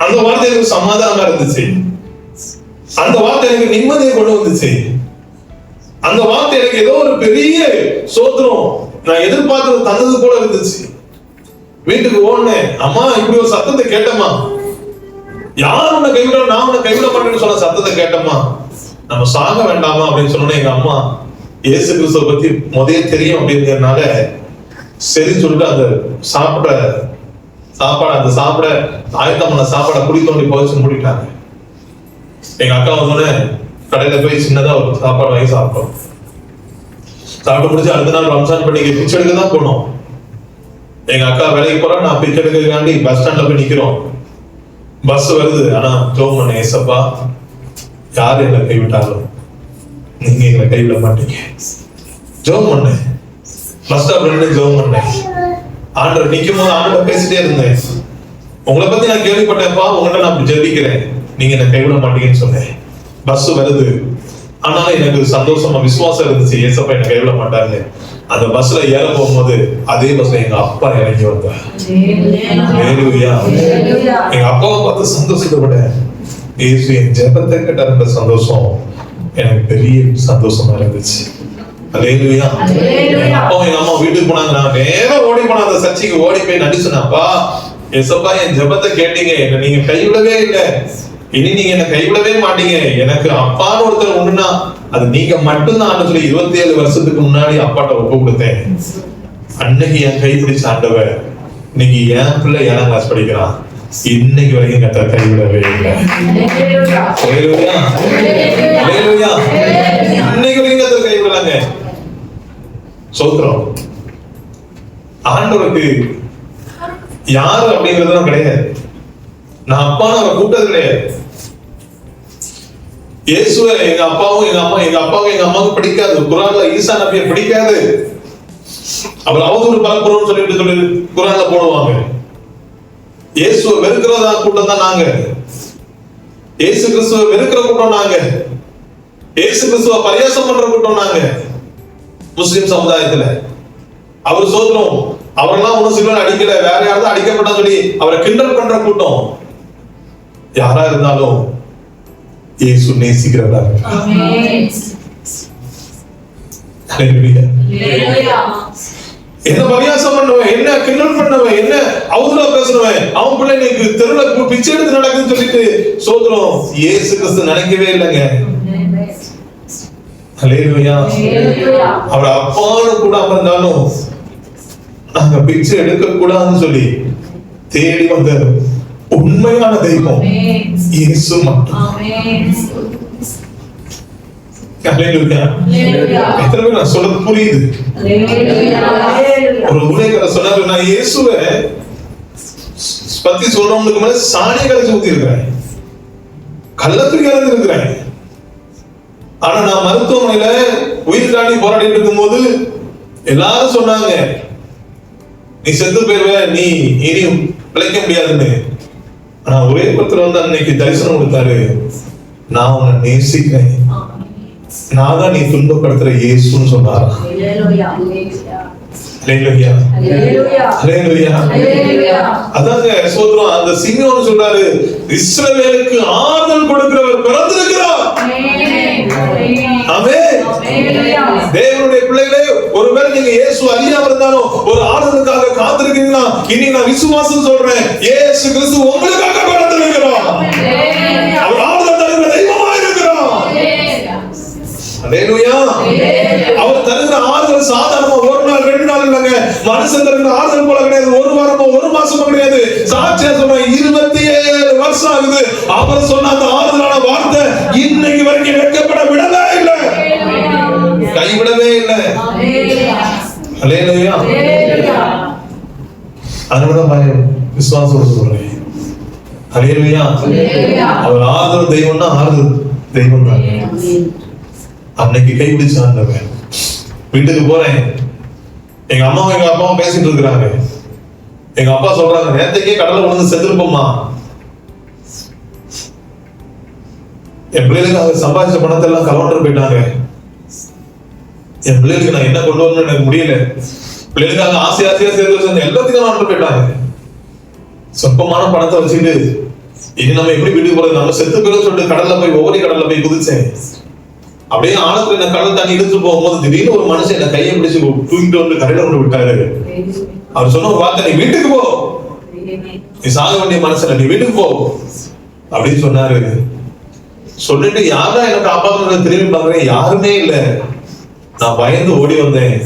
அந்த வார்த்தை எனக்கு சமாதானமா இருந்துச்சு, அந்த வார்த்தை எனக்கு நிம்மதியை கொண்டு வந்துச்சு, அந்த வார்த்தை எனக்கு ஏதோ ஒரு பெரிய சோத்திரம் நான் எதிர்பார்த்தது தந்தது போல இருந்துச்சு. வீட்டுக்கு ஓடுனேன், அம்மா இப்படி ஒரு சத்தத்தை கேட்டம்மா, யார் உன்னை கைவிட, நான் உன்னை கைவிட மாட்டேன்னு சொன்ன சத்தத்தை கேட்டம்மா, நம்ம சாக வேண்டாமா அப்படின்னு சொன்னோன்னே எங்க அம்மா இயேசு கிறிஸ்துவை பத்தி முதலே தெரியும் அப்படிங்கிறதுனால சரின்னு சொல்லிட்டு அந்த சாப்பிட ஆயத்தம் பண்ண சாப்பாடை குடி தோண்டி போச்சு மூடிட்டாங்க. எங்க அக்கா வந்தோடனே கடையில போய் சின்னதா ஒரு சாப்பாடு வாங்கி சாப்பிட்டோம். சாப்பிட்டு முடிச்சு அடுத்த நாள் ரம்சான் பண்டிகை பிச்சை எடுக்க தான் போனோம். எங்க அக்கா வேலைக்கு போறா, நான் பிச்சை எடுக்கிறதுக்காண்டி பஸ் ஸ்டாண்ட்ல போய் நிக்கிறோம். பஸ் வருது, ஆனா ஜெபம் பண்ணேன், ஏசப்பா யாரு எங்களை கைவிட்டாலும் நீங்க எங்களை கைவிட மாட்டீங்க. ஜெபம் பண்ணேன், பஸ் ஸ்டாப்ல ஜெபம் பண்ணேன். ஆண்டவர் நிக்கும் போது ஆண்டவர் பேசிட்டே இருந்தேன், உங்களை பத்தி நான் கேள்விப்பட்டேன்ப்பா, உங்கள்கிட்ட நான் ஜெபிக்கிறேன், நீங்க என்னை கைவிட மாட்டீங்கன்னு சொன்னேன். பஸ் வருது, ஆனாலும் எனக்கு சந்தோஷமா விசுவாசம் இருந்துச்சு, ஏசப்பா என்ன கைவிட மாட்டாங்க. அந்த பஸ்ல ஏற போகும்போது அதே பஸ்ல எங்க அப்பா இறங்கி வந்தார். எங்க அப்பாவை பார்த்து சந்தோஷப்பட இயேசு என் ஜெபத்தை கேட்ட சந்தோஷம் எனக்கு பெரிய சந்தோஷமா இருந்துச்சு. அல்லேலூயா. எங்க அப்பாவும் எங்க அம்மா வீட்டுக்கு போனாங்க, நான் நேரம் ஓடி போன அந்த சர்ச்சைக்கு ஓடி போய் நடிச்சுனாப்பா, ஏசப்பா என் ஜெபத்தை கேட்டீங்க, என்ன நீங்க கைவிடவே இல்லை, இனி நீங்க என்ன கைவிடவே மாட்டீங்க, எனக்கு அப்பான்னு ஒருத்தர் உண்டுனா அது நீங்க மட்டும்தான் சொல்லி 27 வருஷத்துக்கு முன்னாடி அப்பாட்ட ஒப்பு கொடுத்தேன். அன்னைக்கு என் கைப்பிடிச்ச ஆண்டவர் இன்னைக்கு என் பிள்ளை 7ஆம் கிளாஸ் படிக்கிறான். இன்னைக்கு வரைக்கும் கத்த கைவிடவே இல்லை. இன்னைக்கு வரைக்கும் கத்த கைவிடலாங்க. சோத்திரம். ஆண்டவருக்கு யாரு அப்படிங்கிறதுலாம் கிடையாது. நான் அப்பான்னு அவரை கூப்பிட்டது கிடையாது. இயேசுவை எங்க அப்பாவும் எங்க அம்மாவுக்கு பிடிக்காது. குர்ஆன்ல ஈசா நபியை பிடிக்காது. அவர் அவதூறு பரப்புறோம்னு சொல்லி குர்ஆன்ல போடுவாங்க. இயேசுவை வெறுக்கிறதா கூட்டம் தான் நாங்க. இயேசு கிறிஸ்துவை வெறுக்கிற கூட்டம் நாங்க. இயேசு கிறிஸ்துவை பரியாசம் பண்ற கூட்டம் நாங்க. முஸ்லிம் சமுதாயத்துல அவர் சோதனம், அவரெல்லாம் ஒன்னும் சிலர் அடிக்கல, வேற யாராவது அடிக்கப்பட்டா சொல்லி அவரை கிண்டல் பண்ற கூட்டம். யாரா இருந்தாலும் இயேசு நேசிக்கிறவரா. என்ன பரியாசம் பண்ணுவேன், என்ன கிண்டல் பண்ணுவேன், என்ன அவதூறா பேசுறவன், அவன் பிள்ளை எனக்கு தெருவில் பிச்சை எடுத்து நடக்குதுன்னு சொல்லிட்டு சோதரம் இயேசு கிறிஸ்து நினைக்கவே இல்லைங்க. அல்லேலூயா. அவர் அப்பான்னு கூட இருந்தாலும் நாங்க பிச்சை எடுக்க கூடாதுன்னு சொல்லி தேடி வந்த உண்மையான தெய்வம் இயேசு மட்டும். எத்தனை பேர் நான் சொல்றது புரியுது? ஒரு ஊழியக்காரர் சொன்னாரு, நான் இயேசுவை பத்தி சொல்றவங்களுக்கு மேல சாணி கரைச்சு ஊத்தி இருக்கிறேன், கள்ளத்துக்கு இறந்து இருக்கிறேன். ஆனா நான் மருத்துவமனையில உயிர் தாண்டி போராடிட்டு இருக்கும் போது எல்லாரும் சொன்னாங்க, நீ செத்து போயிருவ, நீ இனி பிழைக்க முடியாதுன்னு. ஆனா ஒரே ஒருத்தர் வந்து அன்னைக்கு தரிசனம் கொடுத்தாரு, நான் உன்னை நேசிக்கிறேன், நான் தான் நீ துன்பப்படுத்துற இயேசுன்னு சொன்னாரா. அதாங்க சோதரம். அந்த சிங்கம்னு சொல்றாரு, இஸ்ரவேலுக்கு ஆறுதல் கொடுக்கிறவர் பிறந்திருக்கிறார். தேவனுடைய பிள்ளைகளே, ஒருவேளை நீங்க இயேசு அறியாம இருந்தாலும் ஒரு ஆறுதலுக்காக காத்திருக்கீங்களா? இனி நான் விசுவாசம் சொல்றேன், இயேசு கிறிஸ்து உங்களுக்காக பிறந்திருக்கிறார். அவர் ஆறுதல் தருகிற தெய்வமா இருக்கிறார். அல்லேலூயா. அவர் தருகிற ஆறுதல் சாதாரணமா ஒரு நாள் 2 நாள் இல்லைங்க. மனுஷன் தருகிற ஆறுதல் போல கிடையாது. ஒரு வாரமோ 1 மாசமோ கிடையாது. சாட்சியா சொல்றேன், 27 வருஷம் ஆகுது. அவர் சொன்ன அந்த ஆறுதலான வார்த்தை இன்னைக்கு வரைக்கும் வெட்கப்பட விடவே இல்லை, கைவிடவே இல்லை. அல்லேலூயா. அதனால விசுவாசத்தோட சொல்றேன், அல்லேலூயா. அவர் ஆறுதல் தெய்வம்னா ஆறுதல் தெய்வம் தான். அன்னைக்கு கைப்பிடிச்சாண்டவன். வீட்டுக்கு போறேன், எங்க அம்மாவும் எங்க அப்பாவும் பேசிட்டு இருக்கிறாங்க. எங்க அப்பா சொல்றாங்க, நேரத்தைக்கே கடலை விழுந்து செத்துருப்போம்மா, என் பிள்ளைகளுக்கு அவங்க சம்பாதிச்ச பணத்தை எல்லாம் கலவண்டர் போயிட்டாங்க, என் பிள்ளைகளுக்கு நான் என்ன கொண்டு வரணும்னு எனக்கு முடியல, பிள்ளைகளுக்காக ஆசையா சேர்த்து வச்சிருந்த எல்லாத்தையும் கலவண்டர் போயிட்டாங்க. சொற்பமான பணத்தை வச்சுக்கிட்டு இனி நம்ம எப்படி வீட்டுக்கு போறது, நம்ம செத்து போயிடும் சொல்லிட்டு கடல்ல போய் ஒவ்வொரு கடல்ல போய் குதிச்சேன். அப்படியே ஆழத்துல என்ன கடல் தண்ணி எடுத்து போகும்போது திடீர்னு ஒரு மனுஷன் என்ன கையை பிடிச்சு தூக்கிட்டு வந்து கரையில கொண்டு விட்டாரு. அவர் சொன்ன வார்த்தை, நீ வீட்டுக்கு போ, நீ சாக வேண்டிய மனுஷன், நீ வீட்டுக்கு போ அப்படின்னு சொன்னாரு. சொல்லிட்டு யாரா எனக்கு காப்பாற்ற திரும்பி பாக்குறேன், யாருமே இல்ல. நான் பயந்து ஓடி வந்தேன்.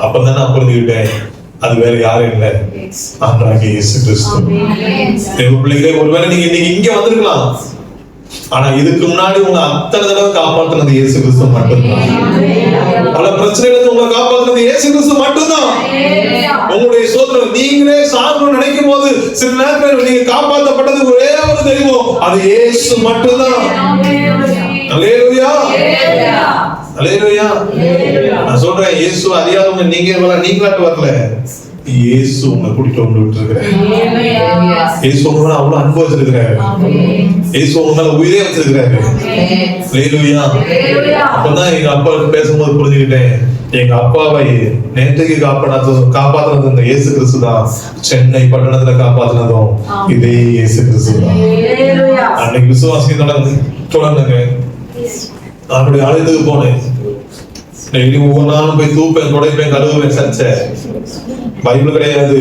அப்பதான் நான் புரிஞ்சுக்கிட்டேன், அது வேற யாரும் இல்ல, ஆண்டவராகிய இயேசு கிறிஸ்து. பிள்ளைகளே, ஒருவேளை நீங்க இன்னைக்கு இங்க வந்திருக்கலாம், ஆனா இதுக்கு முன்னாடி உங்க அத்தனை தடவை காப்பாற்றுனது இயேசு கிறிஸ்து மட்டும்தான். பல பிரச்சனைகள் உங்களை காப்பாற்றுனது இயேசு கிறிஸ்து மட்டும்தான். உங்களுடைய சோதனை நீங்களே சாகணும்னு நினைக்கும் போது சில நேரத்தில் நீங்க காப்பாற்றப்பட்டது ஒரே ஒரு தெய்வம், அது இயேசு மட்டும்தான். அல்லேலூயா. அல்லேலூயா. நான் சொல்றேன், இயேசு அறியாதவங்க நீங்களாட்டு வரல, இயேசு உங்களை கூட்டிட்டு வந்து விட்டுருக்கிறார். இயேசு உங்க மேல அவ்வளவு அன்பு வச்சிருக்கிறாரு. இயேசு உங்க மேல உயிரே வச்சிருக்கிறாரு. ஹல்லேலூயா. அப்பதான் எங்க அப்பா பேசும்போது புரிஞ்சுக்கிட்டேன், எங்க அப்பாவை நேற்றுக்கு காப்பாத்துனது இந்த இயேசு கிறிஸ்து தான். சென்னை பட்டணத்துல காப்பாத்துனதும் இதே இயேசு கிறிஸ்து தான். அன்னைக்கு விசுவாசியத்தோட தொடர்ந்துங்க. அவனுடைய ஆலயத்துக்கு போனேன். டெய்லி ஒவ்வொரு நாளும் போய் தூப்பேன், துடைப்பேன், கழுவுவேன். சர்ச்ச பைபிள் கிடையாது.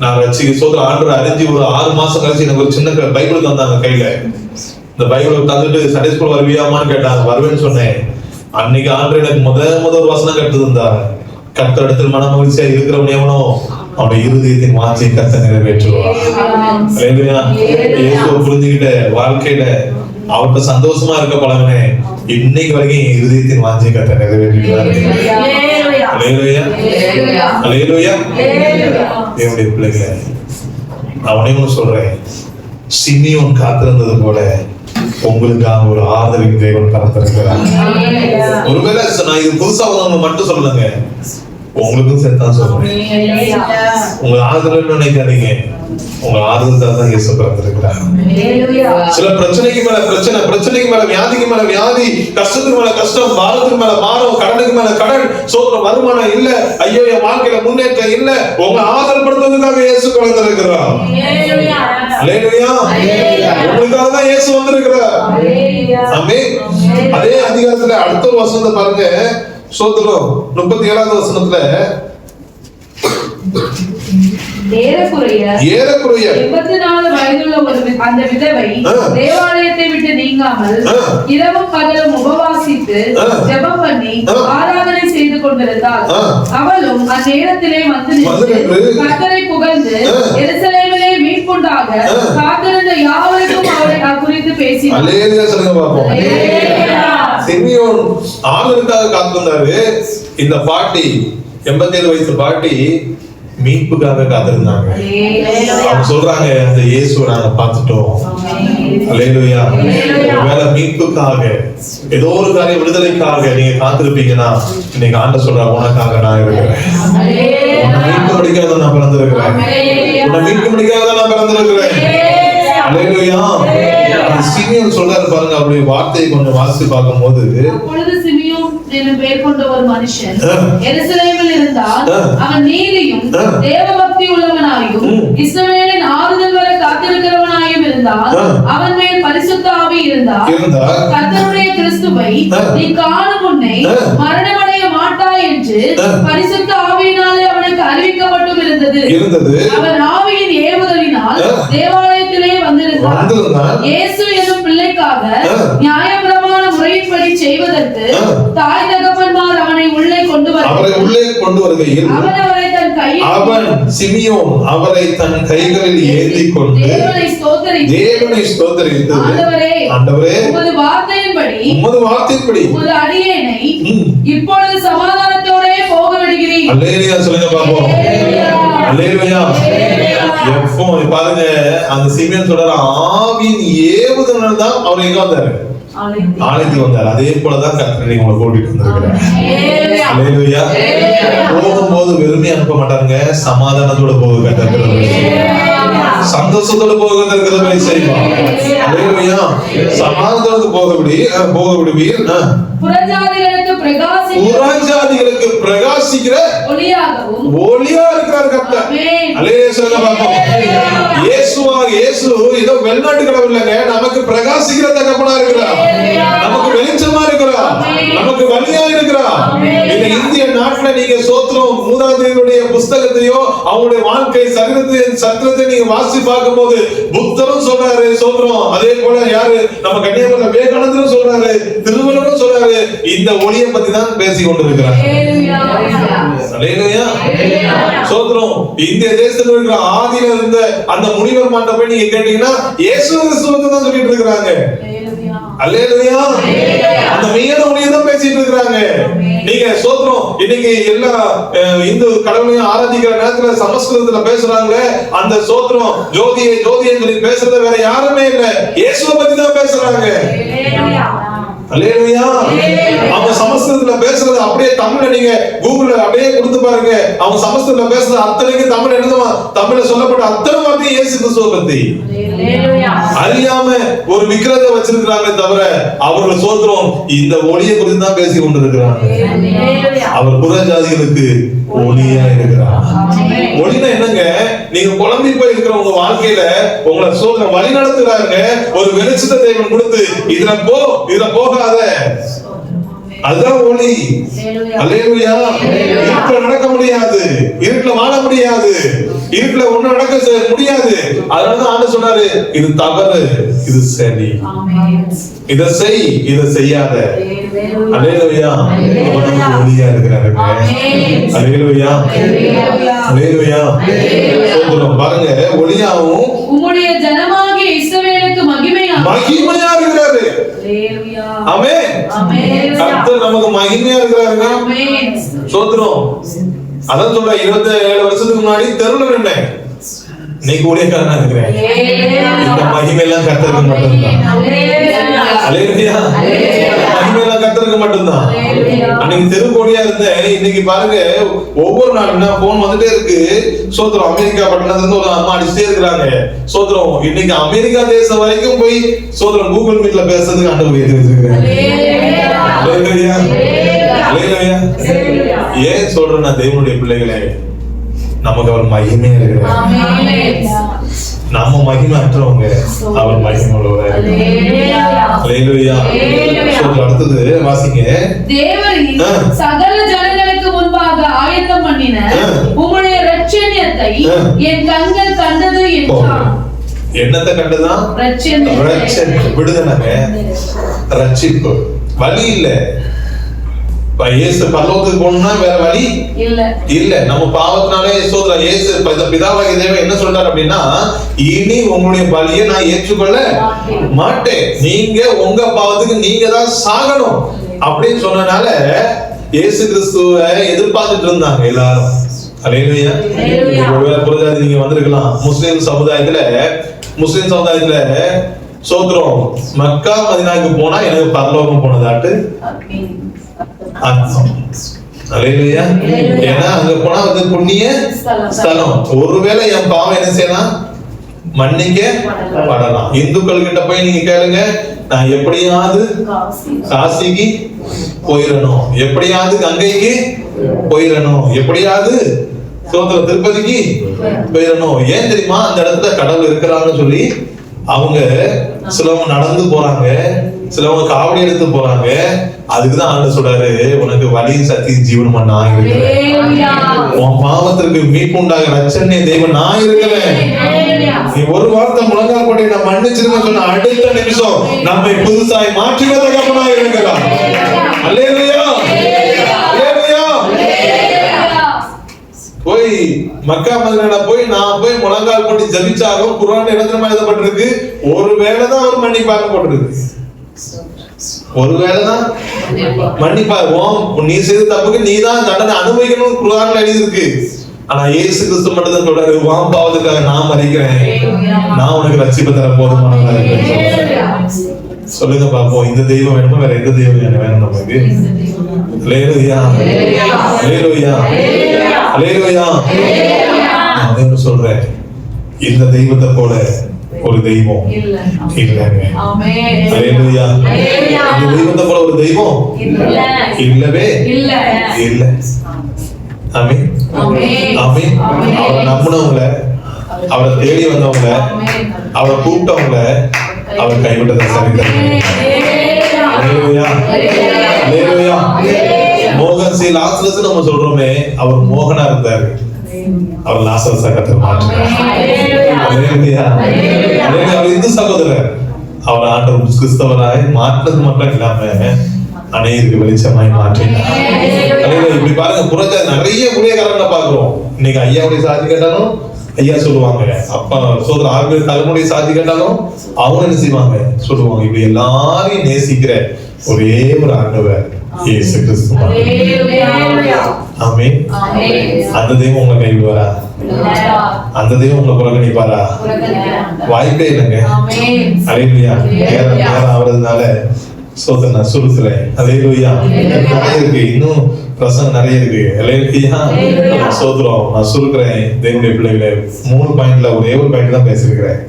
நான் வச்சு சோதர ஆண்டு அறிஞ்சு ஒரு 6 மாசம் கழிச்சு எனக்கு ஒரு சின்ன பைபிள் தந்தாங்க கையில. இந்த பைபிளை தந்துட்டு சண்டே ஸ்கூல் வருவியாமான்னு கேட்டாங்க. வருவேன்னு சொன்னேன். அன்னைக்கு ஆண்டு எனக்கு முத ஒரு வசனம் கட்டு இருந்தாங்க. கர்த்தர் இடத்தில் மன மகிழ்ச்சியா இருக்கிறவன் எவனோ அவனுடைய இருதயத்தின் வாஞ்சையை கர்த்தர் நிறைவேற்றுவார். இயேசுவை புரிஞ்சுக்கிட்ட வாழ்க்கையில அவர்கிட்ட சந்தோஷமா இருக்க பழகினே. இன்னைக்கு வரைக்கும் என் இருதயத்தின் வாஞ்சையை கர்த்தர் நிறைவேற்றிடுவாரு. தேவனுடைய பிள்ளைகளை அவனையும் சொல்றேன், சிமியோன் காத்திருந்தது போல உங்களுக்காக ஒரு ஆதரவின் தேவன் காத்திருக்கிறார். ஒருவேளை நான் இது புதுசா வந்து மட்டும் சொல்லுங்க, உங்களுக்கும் சேர்த்தான் சொல்றேன். உங்க ஆதரவு நினைக்காதீங்க, உங்க ஆதரவு தான் இயேசு பிறந்திருக்கிறார். சில பிரச்சனைக்கு மேல பிரச்சனை, பிரச்சனைக்கு மேல வியாதிக்கு மேல வியாதி, கஷ்டத்துக்கு மேல கஷ்டம், பாரத்துக்கு மேல பாரம், கடனுக்கு மேல கடன், சோதனை வருமானம் இல்ல, ஐயோ என் வாழ்க்கையில முன்னேற்றம் இல்ல, உங்க ஆதரப்படுத்துவதற்காக இயேசு பிறந்திருக்கிறார். அல்லேலூயா. உங்களுக்காக தான் இயேசு வந்திருக்கிறார். ஆமென். அதே அதிகாரத்துல அடுத்த ஒரு வசனத்தை பாருங்க. சோதரம் 37வது வசனத்துல ஏறக்குறைய 84 வயதுள்ள அந்த விதவை தேவாலயத்தை விட்டு நீங்காமல் இரவும் பகலும் உபவாசித்து ஜெபம் பண்ணி ஆராதனை செய்து கொண்டிருந்தாள். அவளும் அந்நேரத்திலே வந்து கர்த்தரை புகழ்ந்து எருசலேமிலே மீட்புண்டாக காத்திருந்த யாவருக்கும் அவரை குறித்து பேசினார். அல்லேலூயா சொல்லுங்க பாப்போம். சிமியோன் ஆளுக்காக காத்திருந்தாரு. இந்த பாட்டி 87 வயசு பாட்டி மீட்புக்காக காத்திருந்தாங்க. அவங்க சொல்றாங்க, அந்த இயேசுவை நாங்க பார்த்துட்டோம். அல்லேலூயா. ஒருவேளை மீட்புக்காக ஏதோ ஒரு காரியம் விடுதலைக்காக நீங்க காத்திருப்பீங்கன்னா, இன்னைக்கு ஆண்டவர் சொல்றாங்க, உனக்காக நான் இருக்கிறேன். உன்னை மீட்பு முடிக்காத நான் பிறந்திருக்கிறேன். உன்னை மீட்பு முடிக்காத நான் பிறந்திருக்கிறேன். அல்லேலூயா. சிமியோன் சொல்றாரு பாருங்க, அவருடைய வார்த்தையை கொஞ்சம் வாசித்து பார்க்கும்போது, அப்பொழுது சிமியோன் என்னும் பெயர் கொண்ட ஒரு மனுஷன் எருசலேமில் இருந்தான். அவன் நீதியும் தேவபக்தி உள்ளவனாயும் இஸ்ரவேலின் ஆறுதல் வரை காத்திருக்கிறவனாயும் இருந்தான். அவன் மேல் பரிசுத்த ஆவி இருந்தார். கர்த்தருடைய கிறிஸ்துவை நீ காணும் முன்னே மரணமடைய மாட்டாய் என்று பரிசுத்த ஆவியினாலே அவனுக்கு அறிவிக்கப்பட்டும் இருந்தது. அவன் ஆவியின் ஏவுதலினால் தேவாலயத்திலே வந்திருந்தான். இயேசு என்னும் பிள்ளைக்காக நியாயப்பிரமாண முறையின்படி செய்வதற்கு தாய் தகப்பன்மார் அவனை உள்ளே கொண்டு வருகையில் அவன் சிமியோன் அவரை தன் கைகளில் ஏந்திக் கொண்டு தேவனை ஸ்தோத்தரித்து, ஆண்டவரே உமது வார்த்தையின்படி உமது அடியேனை இப்பொழுது சமாதானத்தோடே போக விடுகிறீர். அல்லேலூயா சொல்லுங்க பாப்போம். அல்லேலூயா. எப்போ பாருங்க, அந்த சிமியோன் சொல்ற ஆவியின் ஏவுதல் தான் அவர் எங்க வந்தாரு, ஆலயத்துக்கு வந்தார். அதே போலதான் கர்த்தர் உங்களை கூட்டிட்டு வந்திருக்கிறார். அல்லேலூயா. போகும்போது வெறுமையா அனுப்ப மாட்டாருங்க, சமாதானத்தோட போக கர்த்தர், சந்தோஷத்தோட போக கர்த்தர் செய்வார். அல்லேலூயா. சமாதானத்தோட போக விடுவீர். புறஜாதிகளுக்கு பிரகாசிக்கிற ஒளியா இருக்கிறார் கர்த்தர். அல்லேலூயா சொல்லுங்க பாப்போம். இயேசு ஏதோ வெளிநாட்டு கடவுள் இல்லைங்க, நமக்கு பிரகாசிக்கிற தகப்பனா இருக்கிறார், நமக்கு வெளிச்சமா இருக்கிறார், நமக்கு வழியா இருக்கிறார். இந்த இந்திய நாட்டுல நீங்க சோத்திரம் மூதாதையருடைய புஸ்தகத்தையோ அவங்களுடைய வாழ்க்கை சரித்திரத்தை நீங்க வாசி பார்க்கும் போது புத்தரும் சொல்றாரு சோத்திரம். அதே போல யாரு நம்ம கன்னியாகுமரி விவேகானந்தரும் சொல்றாரு, திருவள்ளுவரும் சொல்றாரு. இந்த ஒளியை பத்தி தான் பேசி கொண்டிருக்கிறார். சோத்திரம். இந்திய தேசத்துல இருக்கிற ஆதியில இருந்த அந்த முனிவர் மாண்ட போய் நீங்க கேட்டீங்கன்னா இயேசு கிறிஸ்துவை தான் சொல்லிட்டு இருக்காங்க. அல்லேலூயா. அந்த மெய்யான ஒளியை தான் பேசிட்டு இருக்காங்க. நீங்க சோத்திரம் இன்னைக்கு எல்லா இந்து கடவுளையும் ஆராதிக்கிற நேரத்துல சமஸ்கிருதத்துல பேசுறாங்களே, அந்த சோத்திரம் ஜோதியை சொல்லி பேசுறது வேற யாருமே இல்ல, இயேசுவை பத்தி தான் பேசுறாங்க. அல்லேலூயா. அவங்க சமஸ்கிருதத்துல பேசுறது அப்படியே தமிழ்ல நீங்க கூகுள்ல அப்படியே கொடுத்து பாருங்க. அவங்க சமஸ்கிருதத்துல பேசுறது அத்தனைக்கு தமிழ் என்னதுமா, தமிழ்ல சொல்லப்பட்ட அத்தனை வார்த்தையும் இயேசு கிறிஸ்துவை பத்தி. அறியாம ஒரு விக்கிரத்தை வச்சிருக்கிறாங்களே தவிர அவர்கள் சோத்திரம் இந்த ஒளியை குறித்து தான் பேசி கொண்டிருக்கிறாங்க. அவர் புற ஜாதிகளுக்கு ஒளியா இருக்கிறார். ஒளினா என்னங்க, நீங்க குழம்பி போய் இருக்கிற உங்க வாழ்க்கையில உங்களை சோதனை வழி நடத்துறாருங்க. ஒரு வெளிச்சத்தை தேவன் கொடுத்து இதுல போகாத, அதுதான் ஒளி. அல்லேலூயா. இருட்டுல நடக்க முடியாது, இருட்டுல வாழ முடியாது, இருட்டுல ஒண்ணு நடக்க முடியாது. அதனாலதான் ஆண்டு சொன்னாரு, இது தவறு, இது சரி, இதை செய், இதை செய்யாத. அல்லேலூயா. ஒளியா இருக்கிறாரு. அல்லேலூயா. அல்லேலூயா. பாருங்க, ஒளியாவும் உம்முடைய ஜனமாகிய இஸ்ரவேலுக்கு மகிமையா இருக்கிறாரு. ஆமென். கர்த்தர் நமக்கு மகிமையா இருக்கிறாருங்க. சோத்திரம். அதான் சொல்ற, 27 வருஷத்துக்கு முன்னாடி தெருல நின்னேன், இன்னைக்கு ஊழியக்காரனா இருக்கிறேன். இந்த மகிமை எல்லாம் கர்த்தருக்கு மட்டும்தான். அல்லேலூயா. மகிமை எல்லாம் கர்த்தருக்கு மட்டும்தான். அன்னைக்கு தெருக்கோடியா இருந்தேன், இன்னைக்கு பாருங்க ஒவ்வொரு நாளும் போன் வந்துட்டே இருக்கு. சோத்திரம். அமெரிக்கா பட்டணத்துல இருந்து ஒரு அம்மா அடிச்சுட்டே இருக்கிறாங்க. சோத்திரம். இன்னைக்கு அமெரிக்கா தேசம் வரைக்கும் போய் சோத்திரம் கூகுள் மீட்ல பேசுறதுக்கு ஆண்டவர் ஏத்தி வச்சிருக்கிறேன். அல்லேலூயா. அல்லேலூயா. ஏன் சொல்றேன்னா, தேவனுடைய பிள்ளைகளே, நமக்கு அவர் மகிமையா இருக்கிறார். நம்ம மகிமை அற்றவங்க, அவர் மகிமை உள்ளவரா இருக்கிறார். அல்லேலூயா. அடுத்தது வாசிங்க. தேவரீர் சகல ஜனங்களுக்கு முன்பாக ஆயத்தம் பண்ணின உம்முடைய இரட்சணியத்தை என் கண்கள் கண்டது என்றான். என்னத்தை கண்டதான்? விடுதலைங்க, ரட்சிப்பு. வழி இல்ல. இயேசு பரலோகத்துக்கு போகணும்னா வேற வழி இல்ல. நம்ம பாவத்தினாலே சோதரா இயேசு பிதாவாகிய தேவன் என்ன சொல்றாரு அப்படின்னா, இனி உங்களுடைய பலியை நான் ஏற்றுக்கொள்ள மாட்டேன், நீங்க உங்க பாவத்துக்கு நீங்க தான் சாகணும் அப்படின்னு சொன்னனால இயேசு கிறிஸ்துவை எதிர்பார்த்துட்டு இருந்தாங்க எல்லாரும். அல்லேலூயா. ஒருவேளை புறஜாதி நீங்க வந்திருக்கலாம். முஸ்லிம் சமுதாயத்துல சோத்திரம், மக்கா மதீனாவுக்கு போனா எனக்கு பரலோகம் போனதாட்டு அர்த்தம். அல்லேலூயா. ஏன்னா அங்க போனா வந்து புண்ணிய ஸ்தலம். ஒருவேளை என் பாவம் என்ன செய்யலாம், மன்னிக்க படலாம். இந்துக்கள் கிட்ட போய் நீங்க கேளுங்க, நான் எப்படியாவது காசிக்கு போயிடணும், எப்படியாவது கங்கைக்கு போயிடணும், எப்படியாவது சோத்திர திருப்பதிக்கு போயிடணும். ஏன் தெரியுமா? அந்த இடத்துல கடவுள் இருக்கிறாங்கன்னு சொல்லி அவங்க சிலவங்க நடந்து போறாங்க, சிலவங்க காவடி எடுத்து போறாங்க. அதுக்குதான் ஆண்டு சொல்றாரு, உனக்கு வழி சக்தி ஜீவன் நான் இருக்கிறேன், உன் பாவத்திற்கு மீட்பு உண்டாக ரட்சணிய தெய்வம் நான் இருக்கிறேன். நீ ஒரு வார்த்தை முழங்கால் போட்டு நான் மன்னிச்சிருக்க சொன்ன அடுத்த நிமிஷம் நம்மை புதுசாய் மாற்றுவதற்காக இருக்கிறார். அல்லேலூயா. போய் மக்கா மதீனா போய் நான் போய் முழங்கால் போட்டு ஜபிச்சாலும் குர்ஆன்ல என்ன எழுதப்பட்டிருக்கு, ஒரு வேளைதான் அவர் மன்னிப்பாக போட்டிருக்கு. ஒரு வேளைதான் மன்னிப்பாக. நீ செய்த தப்புக்கு நீ தான் தண்டனை அனுபவிக்கணும் குர்ஆன்ல எழுதியிருக்கு. ஆனா இயேசு கிறிஸ்து மட்டும் தான் சொல்றாரு, உன் பாவத்துக்காக நான் மரிக்கிறேன், நான் உனக்கு ரட்சிப்பு தர போதுமானதா இருக்கிறேன். சொல்லுங்க பாப்போம், இந்த தெய்வம் வேணுமா வேற எந்த தெய்வம் வேணும் நமக்கு? அல்லேலூயா. அல்லேலூயா. அல்லேலூயா. நான் சொல்றேன், இந்த தெய்வத்தை போல ஒரு தெய்வம் இல்லைங்க. அல்லேலூயா. இந்த தெய்வத்தை போல ஒரு தெய்வம் இல்லவே இல்லை. ஆமென். ஆமென். அவரை நம்பினவங்கள, அவரை தேடி வந்தவங்கள, அவரை கூப்பிட்டவங்கள அவர் கைவிட்டதை சரித்திரம். அல்லேலூயா. அல்லேலூயா. மோகன் சி லாசரஸ் நம்ம சொல்றோமே, அவர் மோகனா இருந்தாரு, அவர் லாசரஸா கர்த்தர் மாற்றினார். அல்லேலூயா. அல்லேலூயா. அவர் இந்து சகோதரர், அவர் ஆண்டவர் கிறிஸ்தவராய் மாற்றது மட்டும் இல்லாம அநேகருக்கு வெளிச்சமாய் மாற்றினார். இப்படி பாருங்க, புறத்தை நிறைய ஊழியக்காரங்களை பாக்குறோம். இன்னைக்கு ஐயாவுடைய சாட்சி கேட்டாலும் ஐயா சொல்லுவாங்க, அப்பா சோதர ஆர்வல் தலைமுறை சாட்சி கேட்டாலும் அவங்க என்ன செய்வாங்க சொல்லுவாங்க. இப்படி எல்லாரையும் நேசிக்கிற ஒரே ஒரு ஆண்டவர் இயேசு கிறிஸ்து. ஆமென். அந்த தெய்வம் உங்களை கைவிடுவாரா? அந்த தெய்வம் உங்களை புறக்கணிப்பாரா? வாய்ப்பே இல்லைங்க. அல்லேலூயா. நேரம் ஆவறதுனால சோதனை நான் சுருக்குறேன். அல்லேலூயா. நிறைய இருக்கு, இன்னும் பிரசங்கம் நிறைய இருக்கு. அல்லேலூயா. சோதரம் நான் சுருக்குறேன். தேவனுடைய பிள்ளைகளை 3 பாயிண்ட்ல ஒரே ஒரு பாயிண்ட் தான் பேசிருக்கிறேன்.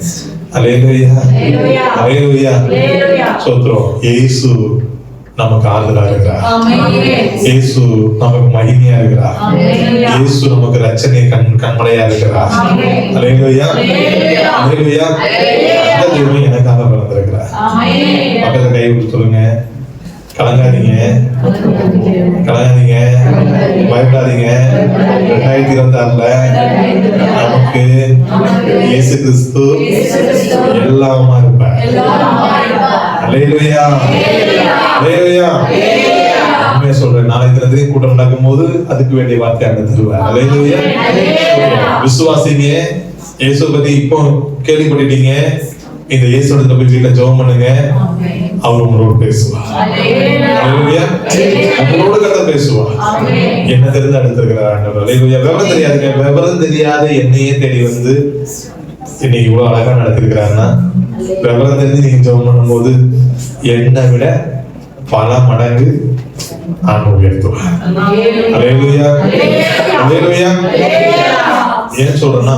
அல்லேலூயா. அல்லேலூயா. சோதரம். இயேசு நமக்கு ஆறுதலா இருக்கிறார். இயேசு நமக்கு மகிமையா இருக்கிறார். இயேசு நமக்கு ரட்சணை கண்மலையா இருக்கிறார். அல்லேலூயா. அல்லேலூயா. அந்த தேவன் எனக்காக பிறந்திருக்கிறார். பக்கத்துல கை கொடுத்து சொல்லுங்க, கலங்காதீங்க, கலங்காதீங்க, பயப்படாதீங்க. 2026 நமக்கு இயேசு கிறிஸ்து எல்லாமா இருப்பார். அல்லேலூயா. அல்லேலூயா. உண்மையா சொல்றேன், நாளை தினத்திலே கூட்டம் நடக்கும் போது அதுக்கு வேண்டிய வார்த்தை அங்க தருவார். அல்லேலூயா. விசுவாசிங்க. இயேசு பத்தி இப்போ கேள்விப்பட்டீங்க. இந்த இயேசுவோட போய் வீட்டுல ஜெபம் பண்ணுங்க, அவர் உங்களோட பேசுவார். அல்லேலூயா. உங்களோட கதை பேசுவார். என்ன தெரிந்து அடுத்திருக்கிறார் ஆண்டவர். அல்லேலூயா. விவரம் தெரியாதுங்க, விவரம் தெரியாத என்னையே தேடி வந்து இன்னைக்கு இவ்வளவு அழகா நடத்திருக்கிறாருன்னா விவரம் தெரிஞ்சு நீங்க ஜெபம் பண்ணும்போது என்னை விட பல மடங்கு ஆண்டவர் உயர்த்துவார். அல்லேலூயா. அல்லேலூயா. ஏன் சொல்றேன்னா,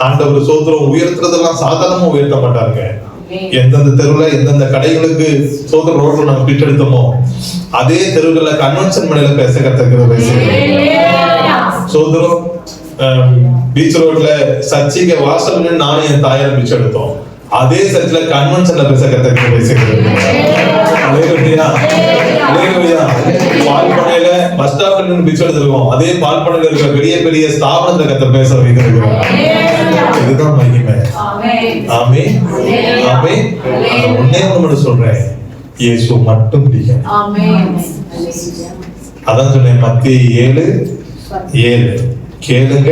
ஆண்டவர் சோதரம் உயர்த்துறதெல்லாம் சாதாரணமா உயர்த்த மாட்டாருங்க. எந்தெந்த தெருவுல எந்தெந்த கடைகளுக்கு சோதர ரோட்ல நம்ம பிட்டெடுத்தோமோ அதே தெருவுல கன்வென்ஷன் மலையில பேச கத்துக்கிற சோதரம். பீச் ரோட்ல சர்ச்சைக்கு வாசல் நானும் என் தாயார் பிச்சை எடுத்தோம். அதே சர்ச்சில் கன்வென்ஷன்ல பேச கத்துக்கிற பேசுகிறேன். பால்பனையில பஸ் ஸ்டாப்ல நின்று பிச்சை எடுத்திருக்கோம். அதே பால்பனையில இருக்கிற பெரிய பெரிய ஸ்தாபனத்துல கத்த பேச வைத்திருக்கிறோம். இதுதான் மகிமை. ஆமென். ஆமென். ஒண்ணே ஒண்ணு சொல்றேன், இயேசு மட்டும் பிடிக்கும். அதான் சொன்னேன், மத்திய 7:7 கேளுங்க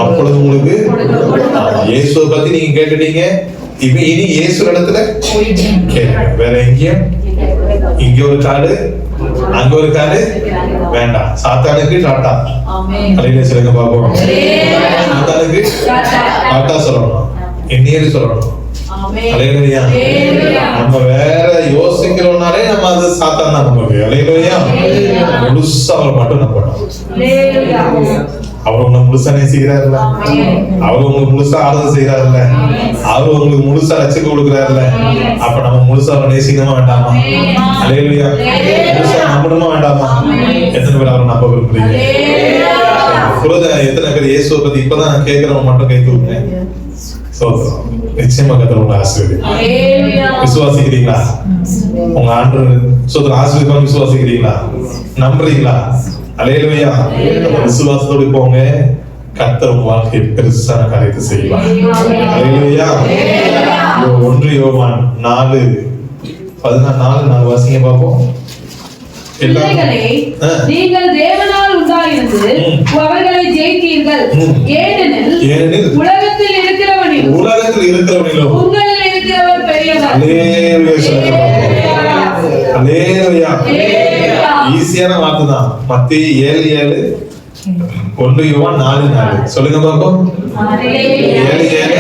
அப்பொழுது உங்களுக்கு. இயேசுவை பத்தி நீங்க கேட்டுட்டீங்க, இப்ப இனி இயேசு இடத்துல கேளுங்க. வேற எங்கேயும் இங்க ஒரு காடு அங்க ஒரு காடு வேண்டாம். சாத்தானுக்கு டாட்டா. அலையில சொல்லுங்க பாப்போம். சாத்தானுக்கு டாட்டா சொல்லணும், என்னையே சொல்லணும். அலையிலையா. நம்ம வேற யோசிக்கிறோம்னாலே நம்ம அது சாத்தான் தான் நமக்கு. அலையிலையா. முழுசா அவரை மட்டும் நம்பணும். அவர் உங்களை முழுசா நேசிக்கிறாருல்ல, அவர் உங்களுக்கு முழுசா ஆறுதல் செய்யறாருல்ல, அவர் உங்களுக்கு முழுசா ரட்சிக்க கொடுக்கிறாருல்ல. அப்ப நம்ம முழுசா அவரை நேசிக்கணுமா வேண்டாமா? அல்லேலூயா. முழுசா நம்பணுமா வேண்டாமா? எத்தனை பேர் அவரை நம்ப விரும்புறீங்க? எத்தனை பேர் இயேசுவை பத்தி இப்பதான் நான் கேட்கிறவங்க மட்டும் கை தூக்குங்க. நிச்சயமா கர்த்தர் உங்களை ஆசீர்வதிப்பார். விசுவாசிக்கிறீங்களா? உங்க ஆண்டவர் சோதர ஆசீர்வாதம் விசுவாசிக்கிறீங்களா? நம்புறீங்களா? அல்லேலூயா. விசுவாசத்தோடு போங்க, கர்த்தர் உங்க வாழ்க்கையை பெருசான காரியத்தை செய்வார். அல்லேலூயா. 1 யோவான் 4:14 நாங்க வாசிங்க பாப்போம். நீங்கள் தேவனால் உண்டாயிருந்து அவர்களை ஜெயித்தீர்கள். ஏனெனில் உலகத்தில் இருக்கிறவனிலும் உங்களில் இருக்கிறவர் பெரியவர். அல்லேலூயா. ஈஸியான வார்த்தை தான். மத்திய 7:7 1 யோவான் 4:4 சொல்லுங்க பாப்போம். 7:7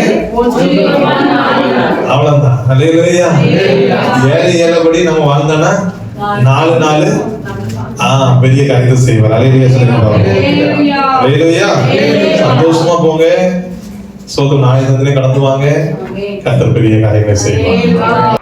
அவ்வளவுதான். அல்லேலூயா. 7:7 படி நம்ம வாழ்ந்தோம்னா 4:4 பெரிய காரியத்தை செய்வார். அல்லேலூயா. சொல்லுங்க பாப்போம். அல்லேலூயா. சந்தோஷமா போங்க. சோதனை நாளை கடந்து வாங்க. கர்த்தர் பெரிய காரியங்களை செய்வார்.